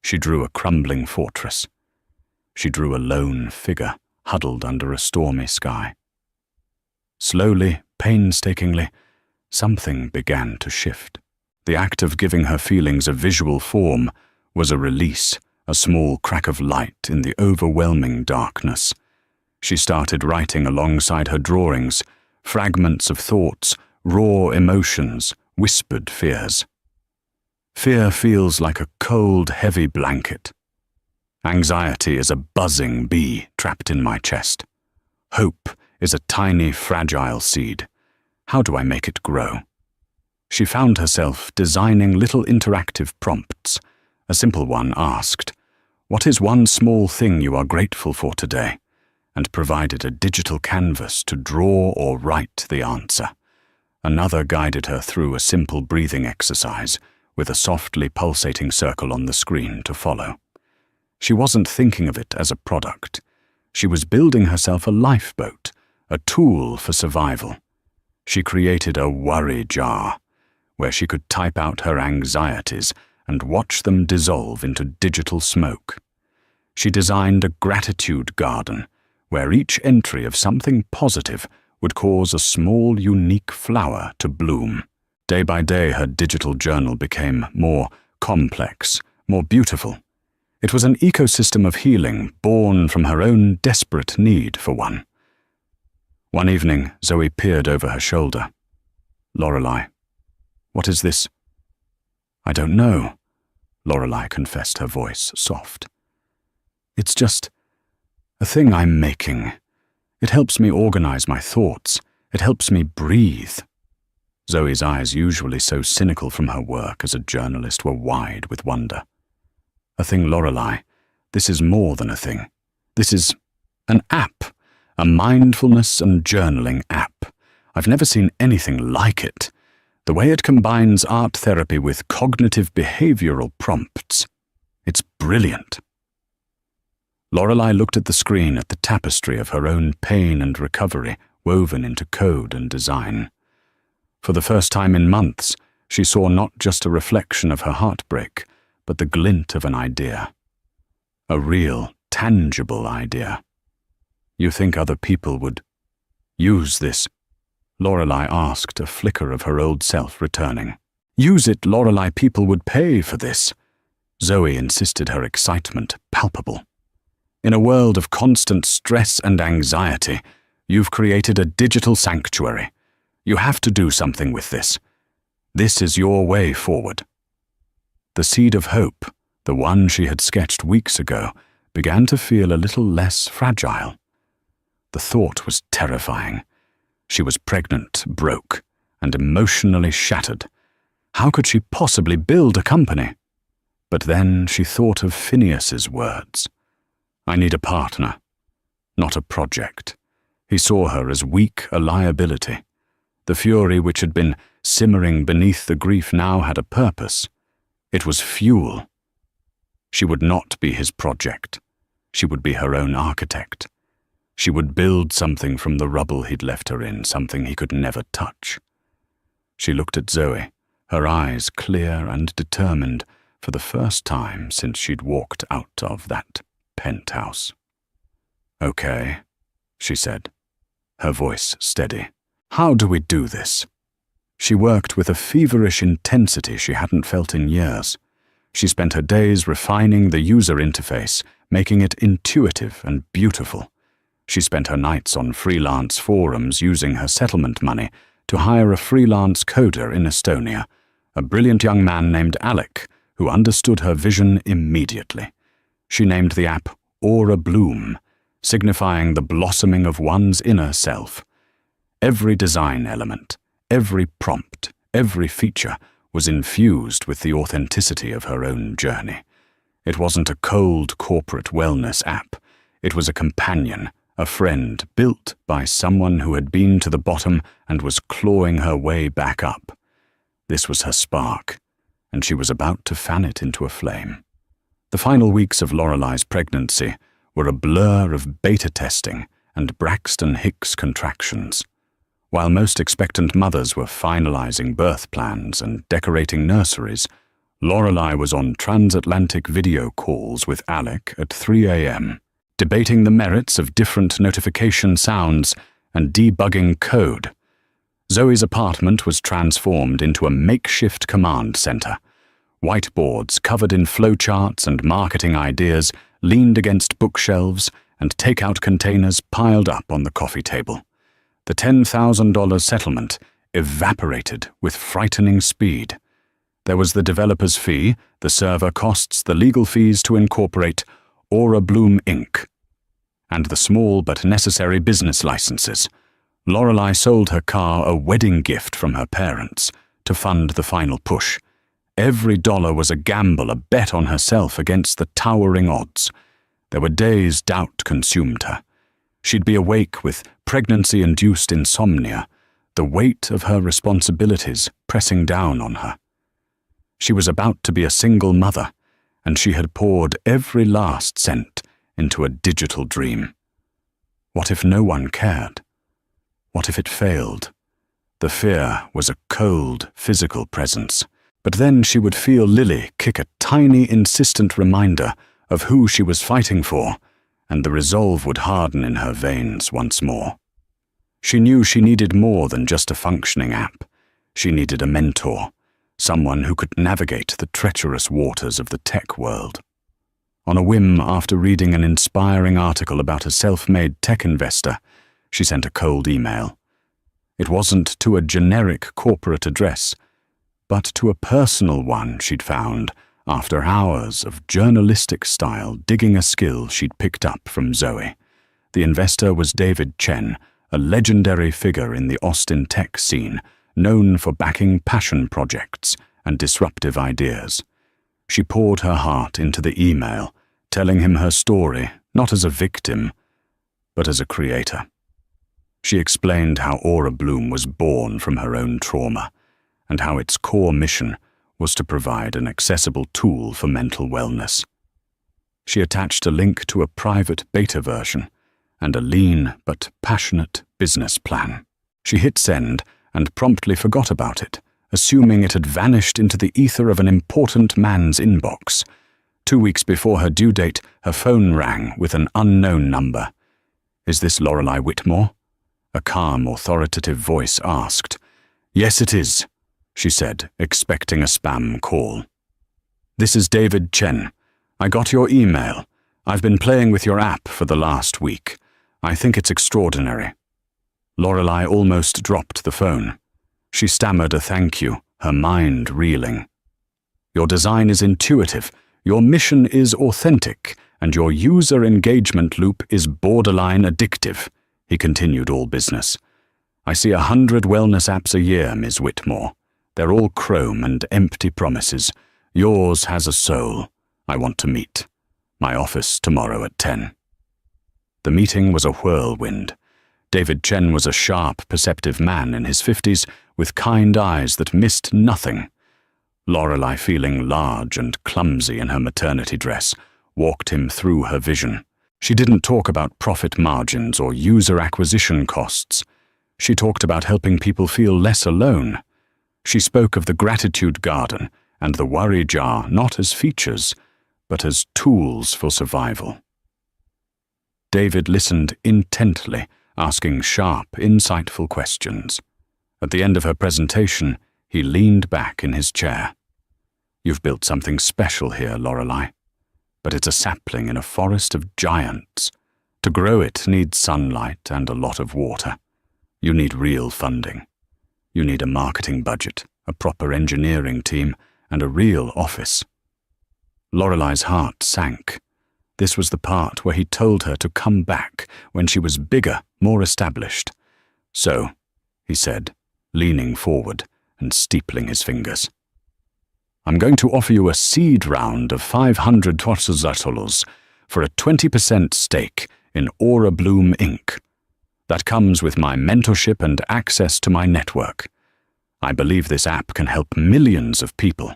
S1: She drew a crumbling fortress. She drew a lone figure huddled under a stormy sky. Slowly, painstakingly, something began to shift. The act of giving her feelings a visual form was a release, a small crack of light in the overwhelming darkness. She started writing alongside her drawings, fragments of thoughts, raw emotions, whispered fears. Fear feels like a cold, heavy blanket. Anxiety is a buzzing bee trapped in my chest. Hope is a tiny, fragile seed. How do I make it grow? She found herself designing little interactive prompts. A simple one asked, "What is one small thing you are grateful for today?" and provided a digital canvas to draw or write the answer. Another guided her through a simple breathing exercise with a softly pulsating circle on the screen to follow. She wasn't thinking of it as a product. She was building herself a lifeboat, a tool for survival. She created a worry jar, where she could type out her anxieties and watch them dissolve into digital smoke. She designed a gratitude garden, where each entry of something positive would cause a small, unique flower to bloom. Day by day, her digital journal became more complex, more beautiful. It was an ecosystem of healing born from her own desperate need for one. One evening, Zoe peered over her shoulder. "Lorelei, what is this?" "I don't know," Lorelei confessed, her voice soft. "It's just a thing I'm making. It helps me organize my thoughts. It helps me breathe." Zoe's eyes, usually so cynical from her work as a journalist, were wide with wonder. "A thing, Lorelei. This is more than a thing. This is an app, a mindfulness and journaling app. I've never seen anything like it. The way it combines art therapy with cognitive behavioral prompts. It's brilliant." Lorelei looked at the screen, at the tapestry of her own pain and recovery woven into code and design. For the first time in months, she saw not just a reflection of her heartbreak, but the glint of an idea. A real, tangible idea. "You think other people would use this?" Lorelei asked, a flicker of her old self returning. "Use it, Lorelei. People would pay for this." Zoe insisted, her excitement palpable. "In a world of constant stress and anxiety, you've created a digital sanctuary. You have to do something with this. This is your way forward." The seed of hope, the one she had sketched weeks ago, began to feel a little less fragile. The thought was terrifying. She was pregnant, broke, and emotionally shattered. How could she possibly build a company? But then she thought of Phineas's words. "I need a partner, not a project." He saw her as weak, a liability. The fury which had been simmering beneath the grief now had a purpose. It was fuel. She would not be his project. She would be her own architect. She would build something from the rubble he'd left her in, something he could never touch. She looked at Zoe, her eyes clear and determined for the first time since she'd walked out of that penthouse. "Okay," she said, her voice steady. "How do we do this?" She worked with a feverish intensity she hadn't felt in years. She spent her days refining the user interface, making it intuitive and beautiful. She spent her nights on freelance forums using her settlement money to hire a freelance coder in Estonia, a brilliant young man named Alec, who understood her vision immediately. She named the app Aura Bloom, signifying the blossoming of one's inner self. Every design element, every prompt, every feature was infused with the authenticity of her own journey. It wasn't a cold corporate wellness app. It was a companion, a friend built by someone who had been to the bottom and was clawing her way back up. This was her spark, and she was about to fan it into a flame. The final weeks of Lorelei's pregnancy were a blur of beta testing and Braxton Hicks contractions. While most expectant mothers were finalizing birth plans and decorating nurseries, Lorelei was on transatlantic video calls with Alec at 3 a.m., debating the merits of different notification sounds and debugging code. Zoe's apartment was transformed into a makeshift command center. Whiteboards covered in flowcharts and marketing ideas leaned against bookshelves, and takeout containers piled up on the coffee table. The $10,000 settlement evaporated with frightening speed. There was the developer's fee, the server costs, the legal fees to incorporate Aura Bloom Inc., and the small but necessary business licenses. Lorelei sold her car a wedding gift from her parents to fund the final push. Every dollar was a gamble, a bet on herself against the towering odds. There were days doubt consumed her. She'd be awake with pregnancy-induced insomnia, the weight of her responsibilities pressing down on her. She was about to be a single mother, and she had poured every last cent into a digital dream. What if no one cared? What if it failed? The fear was a cold, physical presence. But then she would feel Lily kick a tiny, insistent reminder of who she was fighting for, and the resolve would harden in her veins once more. She knew she needed more than just a functioning app. She needed a mentor, someone who could navigate the treacherous waters of the tech world. On a whim, after reading an inspiring article about a self-made tech investor, she sent a cold email. It wasn't to a generic corporate address, but to a personal one she'd found after hours of journalistic-style digging a skill she'd picked up from Zoe. The investor was David Chen, a legendary figure in the Austin tech scene, known for backing passion projects and disruptive ideas. She poured her heart into the email, telling him her story not as a victim, but as a creator. She explained how Aura Bloom was born from her own trauma, and how its core mission was to provide an accessible tool for mental wellness. She attached a link to a private beta version and a lean but passionate business plan. She hit send and promptly forgot about it, assuming it had vanished into the ether of an important man's inbox. 2 weeks before her due date, her phone rang with an unknown number. "Is this Lorelei Whitmore?" A calm, authoritative voice asked. "Yes, it is," she said, expecting a spam call. "This is David Chen. I got your email. I've been playing with your app for the last week. I think it's extraordinary." Lorelei almost dropped the phone. She stammered a thank you, her mind reeling. "Your design is intuitive, your mission is authentic, and your user engagement loop is borderline addictive," he continued all business. "I see 100 wellness apps a year, Ms. Whitmore. They're all chrome and empty promises. Yours has a soul. I want to meet. My office tomorrow at 10. The meeting was a whirlwind. David Chen was a sharp, perceptive man in his 50s with kind eyes that missed nothing. Lorelei, feeling large and clumsy in her maternity dress, walked him through her vision. She didn't talk about profit margins or user acquisition costs. She talked about helping people feel less alone. She spoke of the gratitude garden and the worry jar not as features, but as tools for survival. David listened intently, asking sharp, insightful questions. At the end of her presentation, he leaned back in his chair. "You've built something special here, Lorelei, but it's a sapling in a forest of giants. To grow it needs sunlight and a lot of water. You need real funding. You need a marketing budget, a proper engineering team, and a real office." Lorelei's heart sank. This was the part where he told her to come back when she was bigger, more established. "So," he said, leaning forward and steepling his fingers, "I'm going to offer you a seed round of $500,000 for a 20% stake in Aura Bloom Inc. That comes with my mentorship and access to my network. I believe this app can help millions of people,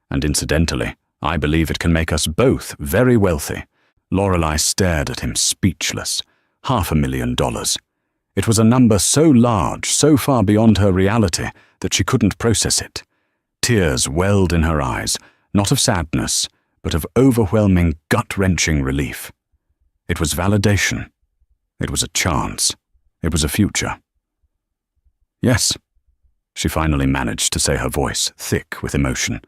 S1: and incidentally, I believe it can make us both very wealthy." Lorelei stared at him speechless. $500,000. It was a number so large, so far beyond her reality, that she couldn't process it. Tears welled in her eyes, not of sadness, but of overwhelming, gut-wrenching relief. It was validation. It was a chance. It was a future. "Yes," she finally managed to say, her voice thick with emotion.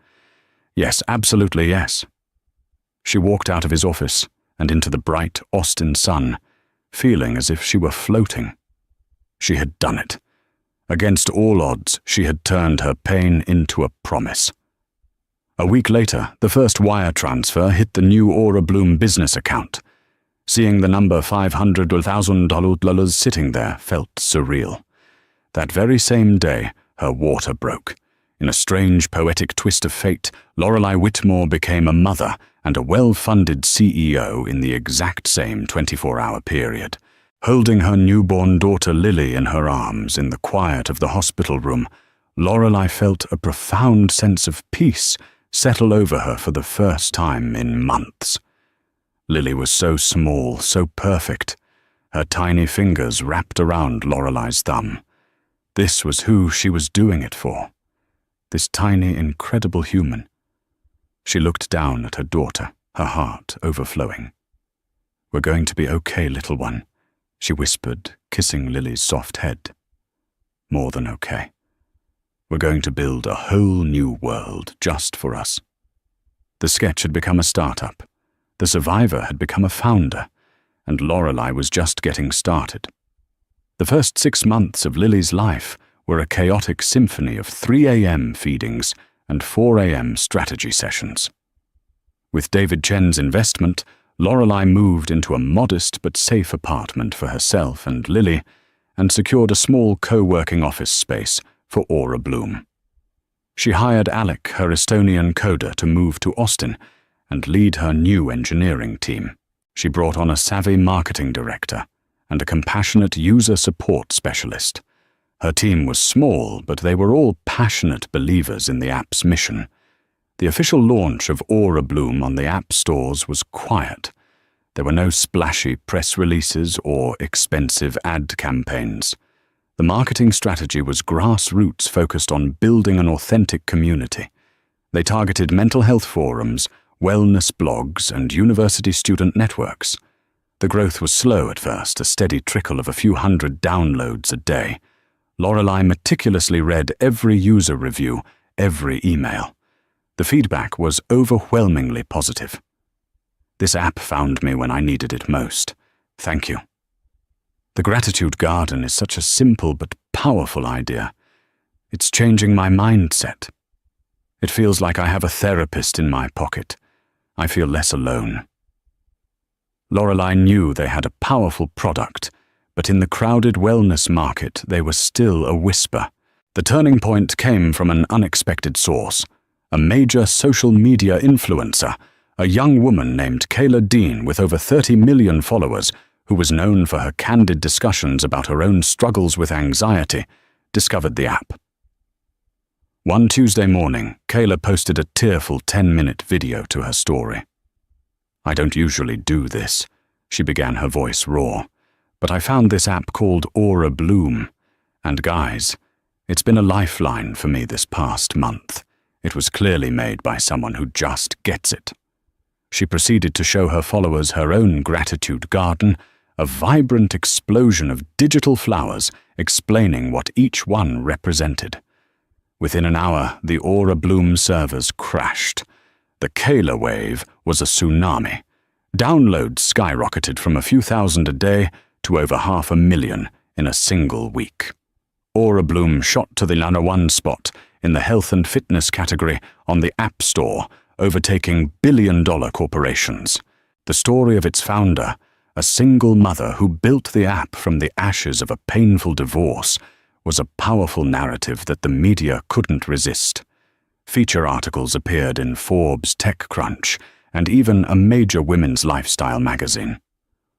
S1: "Yes, absolutely yes." She walked out of his office and into the bright Austin sun, feeling as if she were floating. She had done it. Against all odds, she had turned her pain into a promise. A week later, the first wire transfer hit the new Aura Bloom business account. Seeing the number $500,000 sitting there felt surreal. That very same day, her water broke. In a strange poetic twist of fate, Lorelei Whitmore became a mother and a well-funded CEO in the exact same 24-hour period. Holding her newborn daughter Lily in her arms in the quiet of the hospital room, Lorelei felt a profound sense of peace settle over her for the first time in months. Lily was so small, so perfect. Her tiny fingers wrapped around Lorelei's thumb. This was who she was doing it for. This tiny, incredible human. She looked down at her daughter, her heart overflowing. "We're going to be okay, little one," she whispered, kissing Lily's soft head. "More than okay. We're going to build a whole new world just for us." The sketch had become a startup. The survivor had become a founder, and Lorelei was just getting started. The first 6 months of Lily's life were a chaotic symphony of 3 a.m. feedings and 4 a.m. strategy sessions. With David Chen's investment, Lorelei moved into a modest but safe apartment for herself and Lily and secured a small co-working office space for Aura Bloom. She hired Alec, her Estonian coder, to move to Austin and lead her new engineering team. She brought on a savvy marketing director and a compassionate user support specialist. Her team was small, but they were all passionate believers in the app's mission. The official launch of Aura Bloom on the app stores was quiet. There were no splashy press releases or expensive ad campaigns. The marketing strategy was grassroots, focused on building an authentic community. They targeted mental health forums, wellness blogs, and university student networks. The growth was slow at first, a steady trickle of a few hundred downloads a day. Lorelei meticulously read every user review, every email. The feedback was overwhelmingly positive. "This app found me when I needed it most. Thank you." The gratitude garden is such a simple but powerful idea. It's changing my mindset. It feels like I have a therapist in my pocket. I feel less alone. Lorelei knew they had a powerful product, but in the crowded wellness market, they were still a whisper. The turning point came from an unexpected source, a major social media influencer, a young woman named Kayla Dean with over 30 million followers, who was known for her candid discussions about her own struggles with anxiety, discovered the app. One Tuesday morning, Kayla posted a tearful 10-minute video to her story. "I don't usually do this," she began, her voice raw, "but I found this app called Aura Bloom. And guys, it's been a lifeline for me this past month. It was clearly made by someone who just gets it." She proceeded to show her followers her own gratitude garden, a vibrant explosion of digital flowers explaining what each one represented. Within an hour, the Aura Bloom servers crashed. The Kayla wave was a tsunami. Downloads skyrocketed from a few thousand a day to over 500,000 in a single week. Aura Bloom shot to the #1 spot in the health and fitness category on the App Store, overtaking billion-dollar corporations. The story of its founder, a single mother who built the app from the ashes of a painful divorce, was a powerful narrative that the media couldn't resist. Feature articles appeared in Forbes, TechCrunch, and even a major women's lifestyle magazine.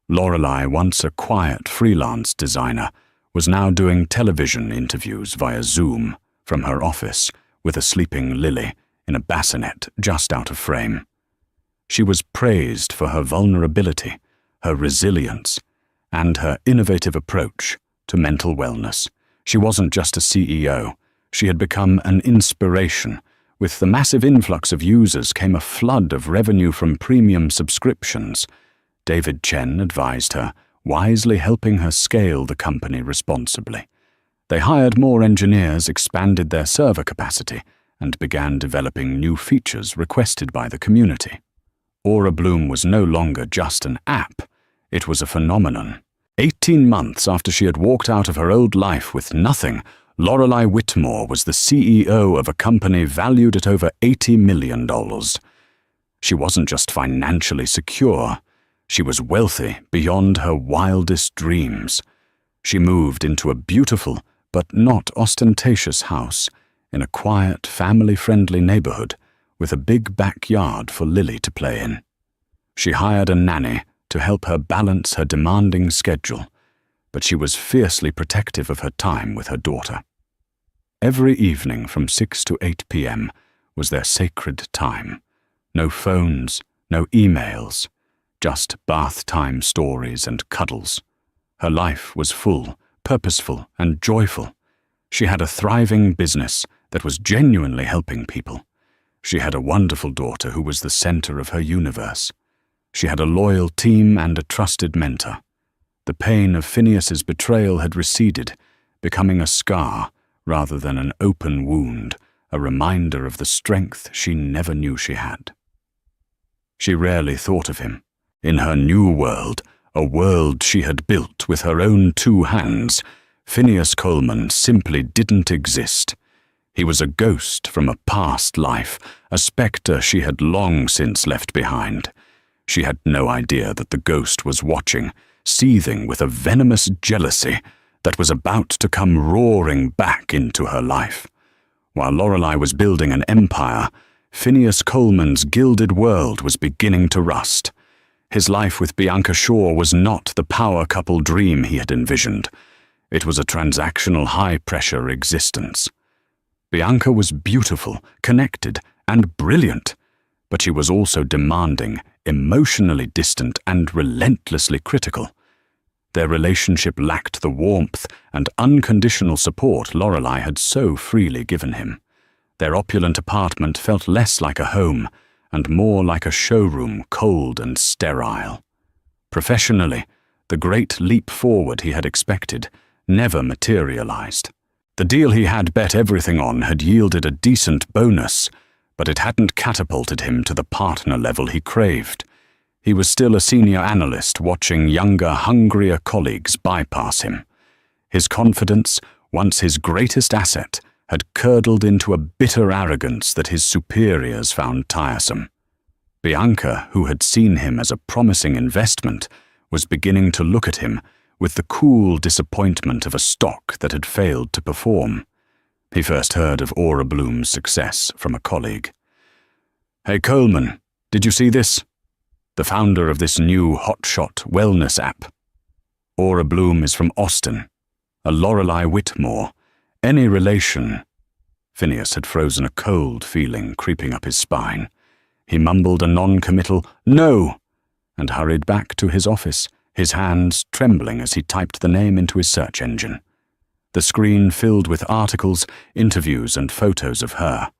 S1: Lorelei, once a quiet freelance designer, was now doing television interviews via Zoom from her office with a sleeping Lily in a bassinet just out of frame. She was praised for her vulnerability, her resilience, and her innovative approach to mental wellness. She wasn't just a CEO, she had become an inspiration. With the massive influx of users came a flood of revenue from premium subscriptions. David Chen advised her, wisely helping her scale the company responsibly. They hired more engineers, expanded their server capacity, and began developing new features requested by the community. Aura Bloom was no longer just an app, it was a phenomenon. 18 months after she had walked out of her old life with nothing, Lorelei Whitmore was the CEO of a company valued at over $80 million. She wasn't just financially secure, she was wealthy beyond her wildest dreams. She moved into a beautiful but not ostentatious house in a quiet, family-friendly neighborhood with a big backyard for Lily to play in. She hired a nanny to help her balance her demanding schedule, but she was fiercely protective of her time with her daughter. Every evening from 6 to 8 p.m. was their sacred time. No phones, no emails, just bath time stories and cuddles. Her life was full, purposeful, and joyful. She had a thriving business that was genuinely helping people. She had a wonderful daughter who was the center of her universe. She had a loyal team and a trusted mentor. The pain of Phineas's betrayal had receded, becoming a scar rather than an open wound, a reminder of the strength she never knew she had. She rarely thought of him. In her new world, a world she had built with her own 2 hands, Phineas Coleman simply didn't exist. He was a ghost from a past life, a spectre she had long since left behind. She had no idea that the ghost was watching, seething with a venomous jealousy that was about to come roaring back into her life. While Lorelei was building an empire, Phineas Coleman's gilded world was beginning to rust. His life with Bianca Shaw was not the power couple dream he had envisioned. It was a transactional high-pressure existence. Bianca was beautiful, connected, and brilliant, but she was also demanding, emotionally distant, and relentlessly critical. Their relationship lacked the warmth and unconditional support Lorelei had so freely given him. Their opulent apartment felt less like a home and more like a showroom, cold and sterile. Professionally, the great leap forward he had expected never materialized. The deal he had bet everything on had yielded a decent bonus, but it hadn't catapulted him to the partner level he craved. He was still a senior analyst watching younger, hungrier colleagues bypass him. His confidence, once his greatest asset, had curdled into a bitter arrogance that his superiors found tiresome. Bianca, who had seen him as a promising investment, was beginning to look at him with the cool disappointment of a stock that had failed to perform. He first heard of Aura Bloom's success from a colleague. "Hey Coleman, did you see this? The founder of this new hotshot wellness app. Aura Bloom is from Austin. A Lorelei Whitmore. Any relation?" Phineas had frozen a cold feeling creeping up his spine. He mumbled a non-committal "No!" and hurried back to his office, his hands trembling as he typed the name into his search engine. The screen filled with articles, interviews, and photos of her.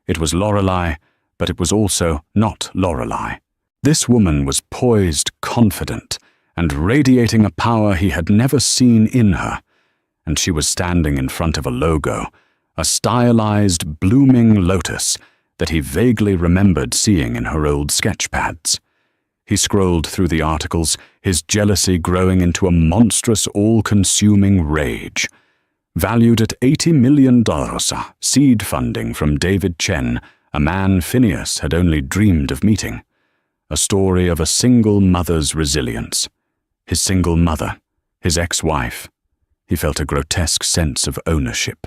S1: It was Lorelei, but it was also not Lorelei. This woman was poised, confident, and radiating a power he had never seen in her, and she was standing in front of a logo, a stylized, blooming lotus that he vaguely remembered seeing in her old sketchpads. He scrolled through the articles, his jealousy growing into a monstrous, all-consuming rage. Valued at $80 million, seed funding from David Chen, a man Phineas had only dreamed of meeting. A story of a single mother's resilience. His single mother, his ex-wife. He felt a grotesque sense of ownership.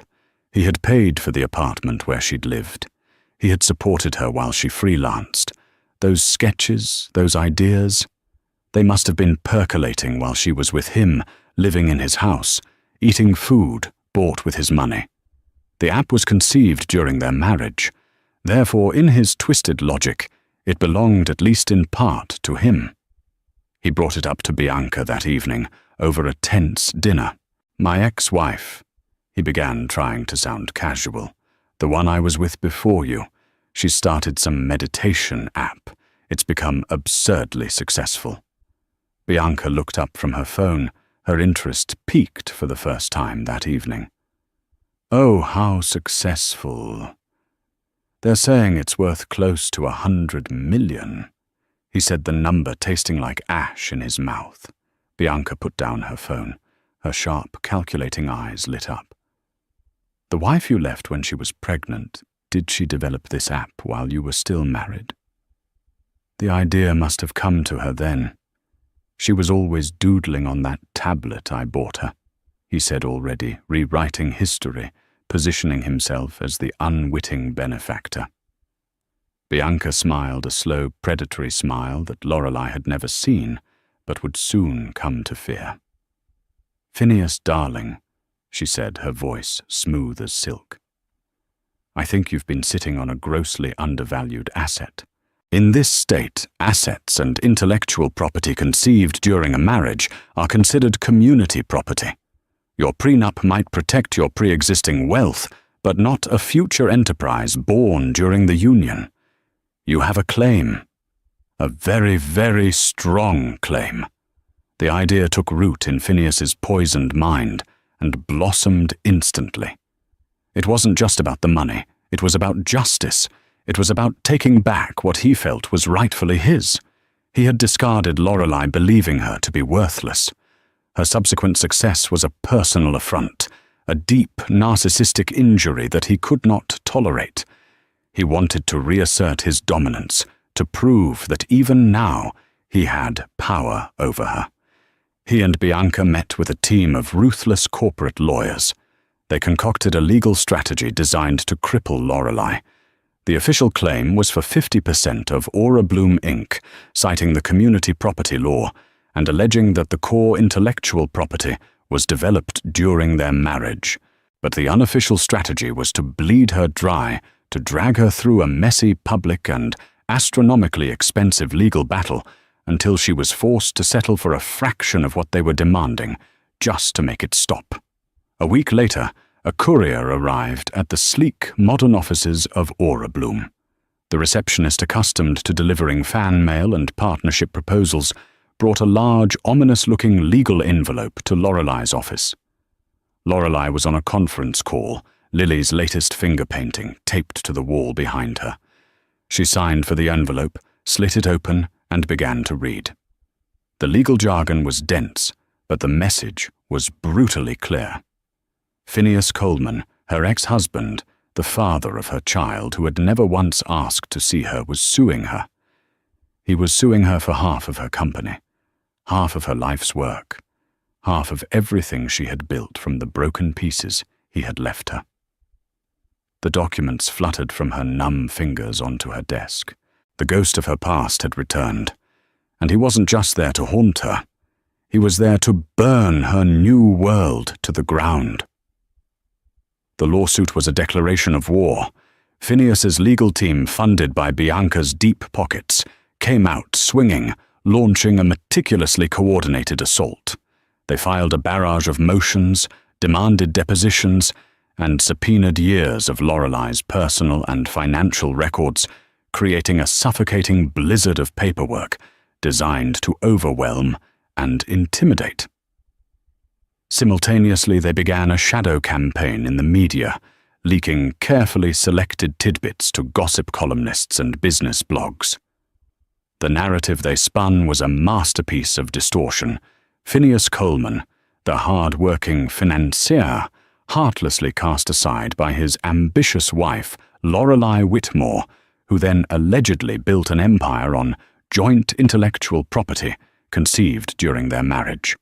S1: He had paid for the apartment where she'd lived. He had supported her while she freelanced. Those sketches, those ideas, they must have been percolating while she was with him, living in his house, eating food bought with his money. The app was conceived during their marriage. Therefore, in his twisted logic, it belonged at least in part to him. He brought it up to Bianca that evening, over a tense dinner. "My ex-wife," he began, trying to sound casual. "The one I was with before you. She started some meditation app. It's become absurdly successful." Bianca looked up from her phone. Her interest peaked for the first time that evening. "Oh, how successful. They're saying it's worth close to 100 million. He said, the number tasting like ash in his mouth. Bianca put down her phone. Her sharp, calculating eyes lit up. The wife you left when she was pregnant, did she develop this app while you were still married? The idea must have come to her then. She was always doodling on that tablet I bought her, he said already, rewriting history, positioning himself as the unwitting benefactor. Bianca smiled a slow, predatory smile that Lorelei had never seen, but would soon come to fear. "Phineas, darling," she said, her voice smooth as silk. "I think you've been sitting on a grossly undervalued asset. In this state, assets and intellectual property conceived during a marriage are considered community property. Your prenup might protect your pre-existing wealth, but not a future enterprise born during the union. You have a claim. A very, very strong claim." The idea took root in Phineas's poisoned mind and blossomed instantly. It wasn't just about the money. It was about justice. It was about taking back what he felt was rightfully his. He had discarded Lorelei, believing her to be worthless. Her subsequent success was a personal affront, a deep narcissistic injury that he could not tolerate. He wanted to reassert his dominance, to prove that even now he had power over her. He and Bianca met with a team of ruthless corporate lawyers. They concocted a legal strategy designed to cripple Lorelei. The official claim was for 50% of Aura Bloom Inc., citing the community property law and alleging that the core intellectual property was developed during their marriage. But the unofficial strategy was to bleed her dry, to drag her through a messy public and astronomically expensive legal battle until she was forced to settle for a fraction of what they were demanding, just to make it stop. A week later, a courier arrived at the sleek, modern offices of Aura Bloom. The receptionist, accustomed to delivering fan mail and partnership proposals, brought a large, ominous-looking legal envelope to Lorelei's office. Lorelei was on a conference call, Lily's latest finger painting taped to the wall behind her. She signed for the envelope, slit it open, and began to read. The legal jargon was dense, but the message was brutally clear. Phineas Coleman, her ex-husband, the father of her child who had never once asked to see her, was suing her. He was suing her for half of her company, half of her life's work, half of everything she had built from the broken pieces he had left her. The documents fluttered from her numb fingers onto her desk. The ghost of her past had returned, and he wasn't just there to haunt her. He was there to burn her new world to the ground. The lawsuit was a declaration of war. Phineas's legal team, funded by Bianca's deep pockets, came out swinging, launching a meticulously coordinated assault. They filed a barrage of motions, demanded depositions, and subpoenaed years of Lorelei's personal and financial records, creating a suffocating blizzard of paperwork designed to overwhelm and intimidate. Simultaneously, they began a shadow campaign in the media, leaking carefully selected tidbits to gossip columnists and business blogs. The narrative they spun was a masterpiece of distortion. Phineas Coleman, the hard-working financier, heartlessly cast aside by his ambitious wife, Lorelei Whitmore, who then allegedly built an empire on joint intellectual property conceived during their marriage.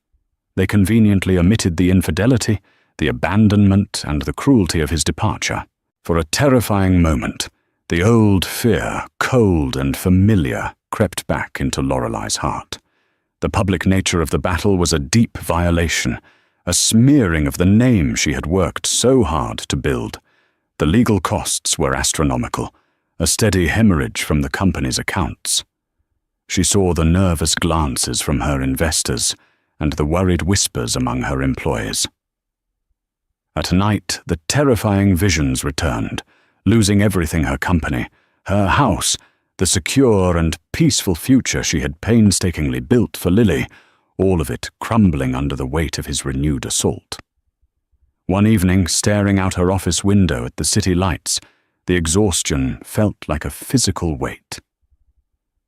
S1: They conveniently omitted the infidelity, the abandonment, and the cruelty of his departure. For a terrifying moment, the old fear, cold and familiar, crept back into Lorelei's heart. The public nature of the battle was a deep violation, a smearing of the name she had worked so hard to build. The legal costs were astronomical, a steady hemorrhage from the company's accounts. She saw the nervous glances from her investors and the worried whispers among her employees. At night, the terrifying visions returned, losing everything: her company, her house, the secure and peaceful future she had painstakingly built for Lily, all of it crumbling under the weight of his renewed assault. One evening, staring out her office window at the city lights, the exhaustion felt like a physical weight.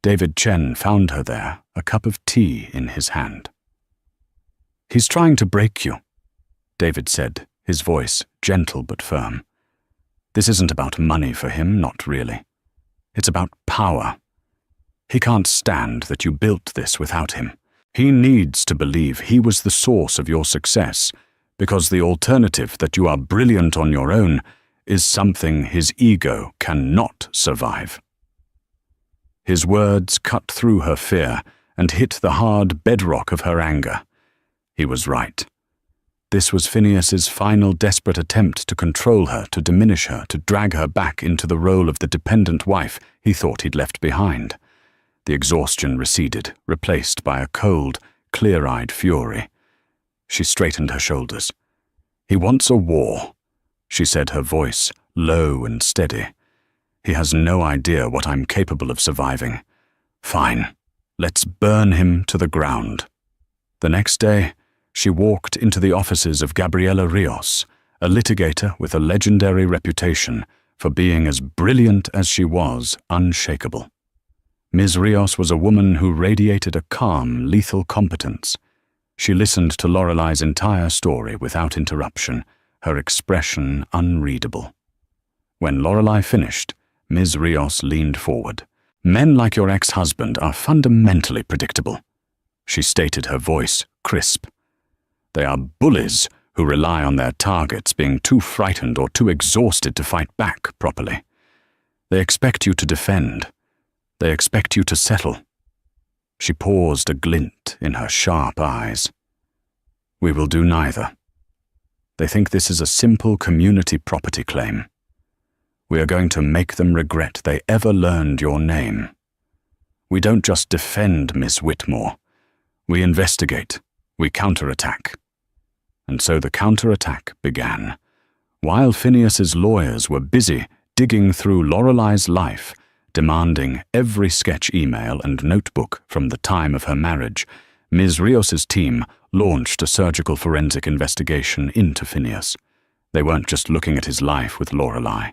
S1: David Chen found her there, a cup of tea in his hand. "He's trying to break you," David said, his voice gentle but firm. "This isn't about money for him, not really. It's about power. He can't stand that you built this without him. He needs to believe he was the source of your success, because the alternative, that you are brilliant on your own, is something his ego cannot survive." His words cut through her fear and hit the hard bedrock of her anger. He was right. This was Phineas's final desperate attempt to control her, to diminish her, to drag her back into the role of the dependent wife he thought he'd left behind. The exhaustion receded, replaced by a cold, clear-eyed fury. She straightened her shoulders. "He wants a war," she said, her voice low and steady. "He has no idea what I'm capable of surviving. Fine, let's burn him to the ground." The next day, she walked into the offices of Gabriela Rios, a litigator with a legendary reputation for being as brilliant as she was unshakable. Ms. Rios was a woman who radiated a calm, lethal competence. She listened to Lorelei's entire story without interruption, her expression unreadable. When Lorelei finished, Ms. Rios leaned forward. "Men like your ex-husband are fundamentally predictable," she stated, her voice crisp. "They are bullies who rely on their targets being too frightened or too exhausted to fight back properly. They expect you to defend. They expect you to settle." She paused, a glint in her sharp eyes. "We will do neither. They think this is a simple community property claim. We are going to make them regret they ever learned your name. We don't just defend Miss Whitmore. We investigate. We counterattack." And so the counterattack began. While Phineas's lawyers were busy digging through Lorelei's life, demanding every sketch email and notebook from the time of her marriage, Ms. Rios's team launched a surgical forensic investigation into Phineas. They weren't just looking at his life with Lorelei.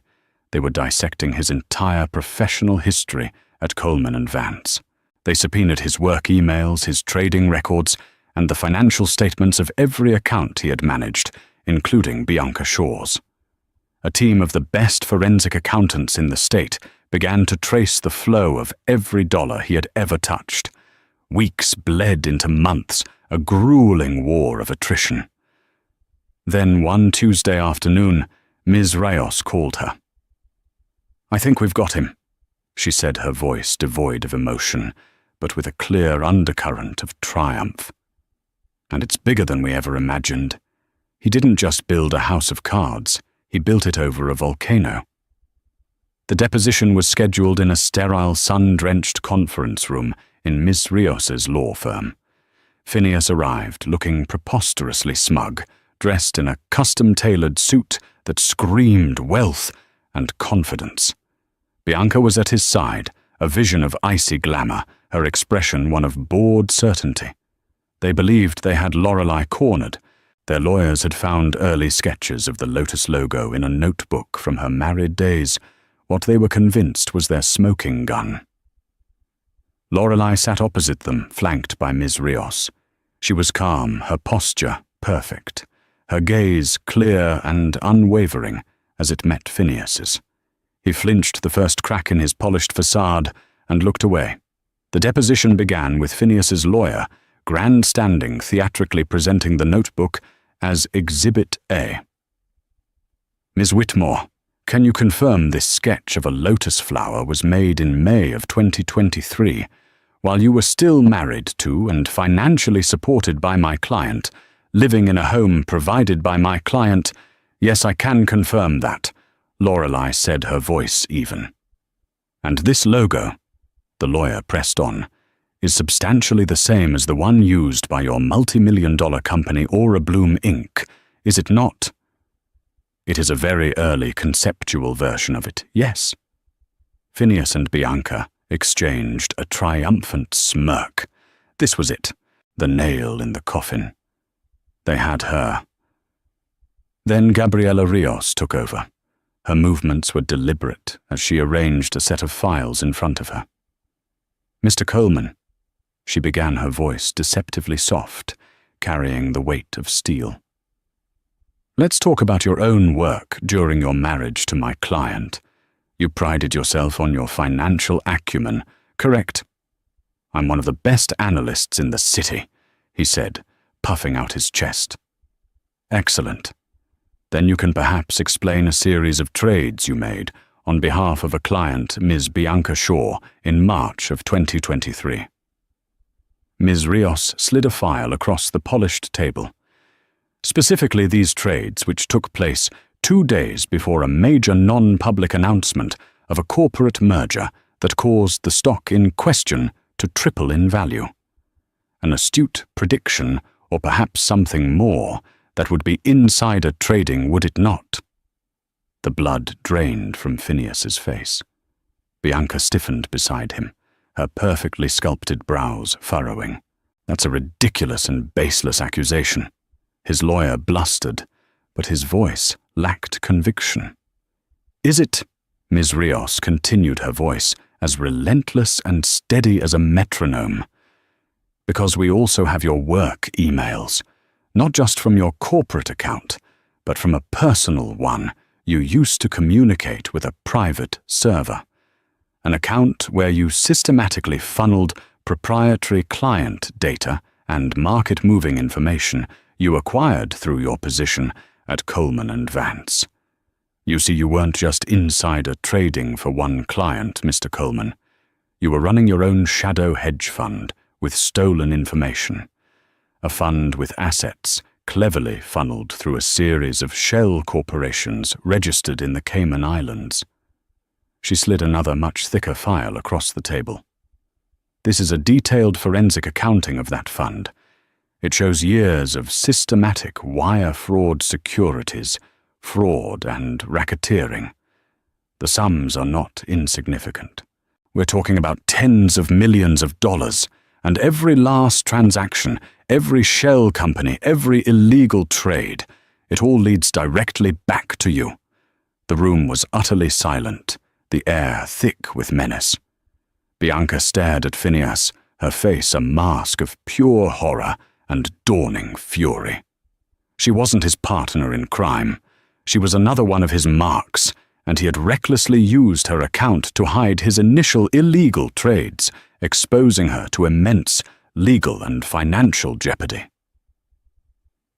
S1: They were dissecting his entire professional history at Coleman and Vance. They subpoenaed his work emails, his trading records, and the financial statements of every account he had managed, including Bianca Shaw's. A team of the best forensic accountants in the state began to trace the flow of every dollar he had ever touched. Weeks bled into months, a grueling war of attrition. Then one Tuesday afternoon, Ms. Rios called her. "I think we've got him," she said, her voice devoid of emotion, but with a clear undercurrent of triumph. "And it's bigger than we ever imagined. He didn't just build a house of cards, he built it over a volcano." The deposition was scheduled in a sterile, sun-drenched conference room in Miss Rios's law firm. Phineas arrived, looking preposterously smug, dressed in a custom-tailored suit that screamed wealth and confidence. Bianca was at his side, a vision of icy glamour, her expression one of bored certainty. They believed they had Lorelei cornered. Their lawyers had found early sketches of the Lotus logo in a notebook from her married days. What they were convinced was their smoking gun. Lorelei sat opposite them, flanked by Ms. Rios. She was calm, her posture perfect, her gaze clear and unwavering as it met Phineas's. He flinched the first crack in his polished facade and looked away. The deposition began with Phineas's lawyer, grandstanding, theatrically presenting the notebook as Exhibit A. "Ms. Whitmore, can you confirm this sketch of a lotus flower was made in May of 2023, while you were still married to and financially supported by my client, living in a home provided by my client? Yes, I can confirm that," Lorelei said, her voice even. "And this logo," the lawyer pressed on, "is substantially the same as the one used by your multi-million-dollar company Aura Bloom Inc., is it not?" "It is a very early conceptual version of it, yes." Phineas and Bianca exchanged a triumphant smirk. This was it, the nail in the coffin. They had her. Then Gabriela Rios took over. Her movements were deliberate as she arranged a set of files in front of her. "Mr. Coleman," she began, her voice deceptively soft, carrying the weight of steel. Let's talk about your own work during your marriage to my client. You prided yourself on your financial acumen, correct? I'm one of the best analysts in the city, he said, puffing out his chest. Excellent. Then you can perhaps explain a series of trades you made on behalf of a client, Ms. Bianca Shaw, in March of 2023. Ms. Rios slid a file across the polished table. Specifically these trades, which took place 2 days before a major non-public announcement of a corporate merger that caused the stock in question to triple in value. An astute prediction, or perhaps something more, that would be insider trading, would it not? The blood drained from Phineas's face. Bianca stiffened beside him, her perfectly sculpted brows furrowing. That's a ridiculous and baseless accusation. His lawyer blustered, but his voice lacked conviction. Is it? Ms. Rios continued, her voice as relentless and steady as a metronome. Because we also have your work emails, not just from your corporate account, but from a personal one you used to communicate with a private server. An account where you systematically funneled proprietary client data and market-moving information you acquired through your position at Coleman & Vance. You see, you weren't just insider trading for one client, Mr. Coleman. You were running your own shadow hedge fund with stolen information, a fund with assets cleverly funneled through a series of shell corporations registered in the Cayman Islands. She slid another much thicker file across the table. This is a detailed forensic accounting of that fund. It shows years of systematic wire fraud securities, fraud and racketeering. The sums are not insignificant. We're talking about tens of millions of dollars, and every last transaction, every shell company, every illegal trade, it all leads directly back to you. The room was utterly silent, the air thick with menace. Bianca stared at Phineas, her face a mask of pure horror and dawning fury. She wasn't his partner in crime. She was another one of his marks, and he had recklessly used her account to hide his initial illegal trades, exposing her to immense legal and financial jeopardy.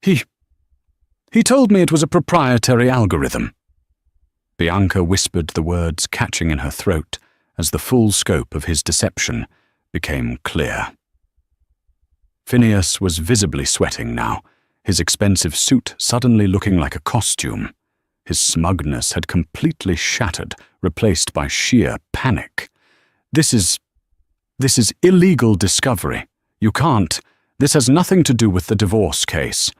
S1: He told me it was a proprietary algorithm. Bianca whispered the words catching in her throat as the full scope of his deception became clear. Phineas was visibly sweating now, his expensive suit suddenly looking like a costume. His smugness had completely shattered, replaced by sheer panic. This is illegal discovery. You can't. This has nothing to do with the divorce case.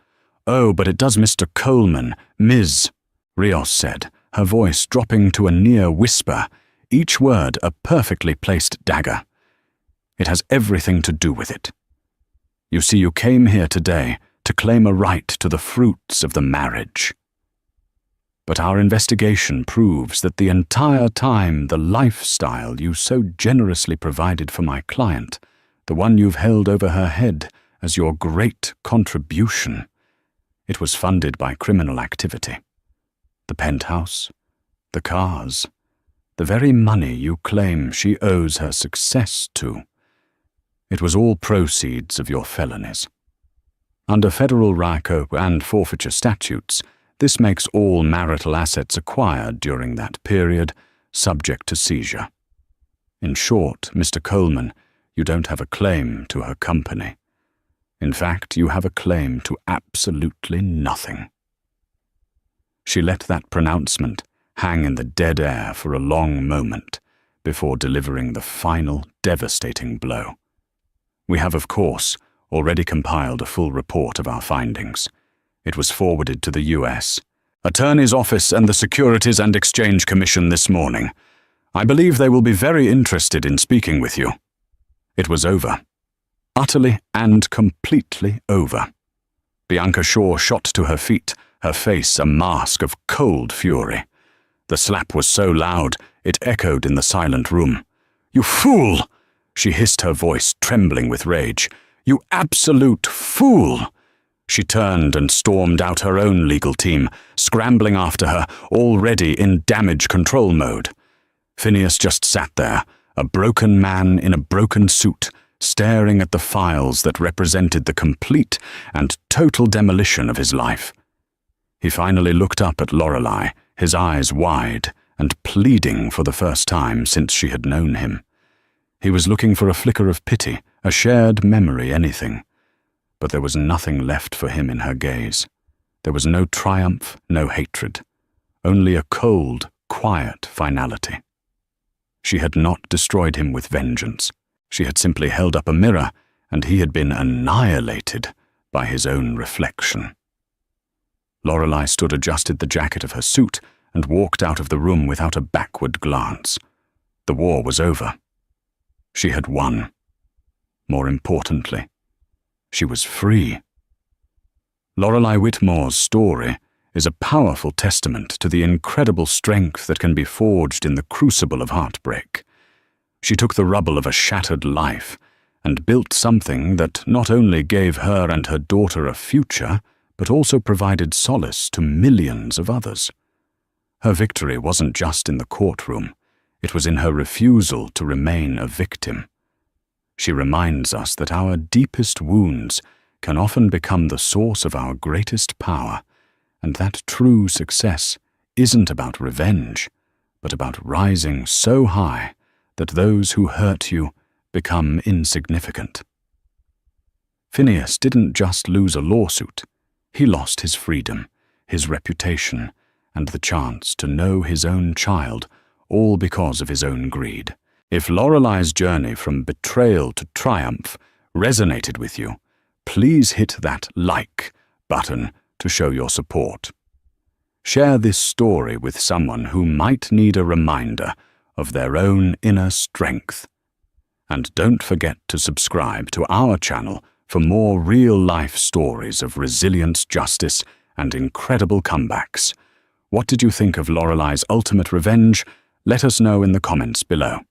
S1: Oh, but it does, Mr. Coleman, Ms. Rios said, her voice dropping to a near whisper, each word a perfectly placed dagger. It has everything to do with it. You see, you came here today to claim a right to the fruits of the marriage. But our investigation proves that the entire time the lifestyle you so generously provided for my client, the one you've held over her head as your great contribution, it was funded by criminal activity. The penthouse, the cars, the very money you claim she owes her success to. It was all proceeds of your felonies. Under federal RICO and forfeiture statutes, this makes all marital assets acquired during that period subject to seizure. In short, Mr. Coleman, you don't have a claim to her company. In fact, you have a claim to absolutely nothing. She let that pronouncement hang in the dead air for a long moment before delivering the final devastating blow. We have, of course, already compiled a full report of our findings. It was forwarded to the U.S. Attorney's Office and the Securities and Exchange Commission this morning. I believe they will be very interested in speaking with you. It was over. Utterly and completely over. Bianca Shaw shot to her feet, her face a mask of cold fury. The slap was so loud, it echoed in the silent room. "You fool!" she hissed, her voice trembling with rage. "You absolute fool! She turned and stormed out her own legal team, scrambling after her, already in damage control mode. Phineas just sat there, a broken man in a broken suit, staring at the files that represented the complete and total demolition of his life. He finally looked up at Lorelei, his eyes wide and pleading for the first time since she had known him. He was looking for a flicker of pity, a shared memory, anything. But there was nothing left for him in her gaze. There was no triumph, no hatred, only a cold, quiet finality. She had not destroyed him with vengeance. She had simply held up a mirror, and he had been annihilated by his own reflection. Lorelei adjusted the jacket of her suit and walked out of the room without a backward glance. The war was over. She had won. More importantly, she was free. Lorelei Whitmore's story is a powerful testament to the incredible strength that can be forged in the crucible of heartbreak. She took the rubble of a shattered life and built something that not only gave her and her daughter a future, but also provided solace to millions of others. Her victory wasn't just in the courtroom, it was in her refusal to remain a victim. She reminds us that our deepest wounds can often become the source of our greatest power, and that true success isn't about revenge, but about rising so high that those who hurt you become insignificant. Phineas didn't just lose a lawsuit. He lost his freedom, his reputation, and the chance to know his own child, all because of his own greed. If Lorelei's journey from betrayal to triumph resonated with you, please hit that like button to show your support. Share this story with someone who might need a reminder of their own inner strength. And don't forget to subscribe to our channel for more real-life stories of resilience, justice, and incredible comebacks. What did you think of Lorelei's ultimate revenge? Let us know in the comments below.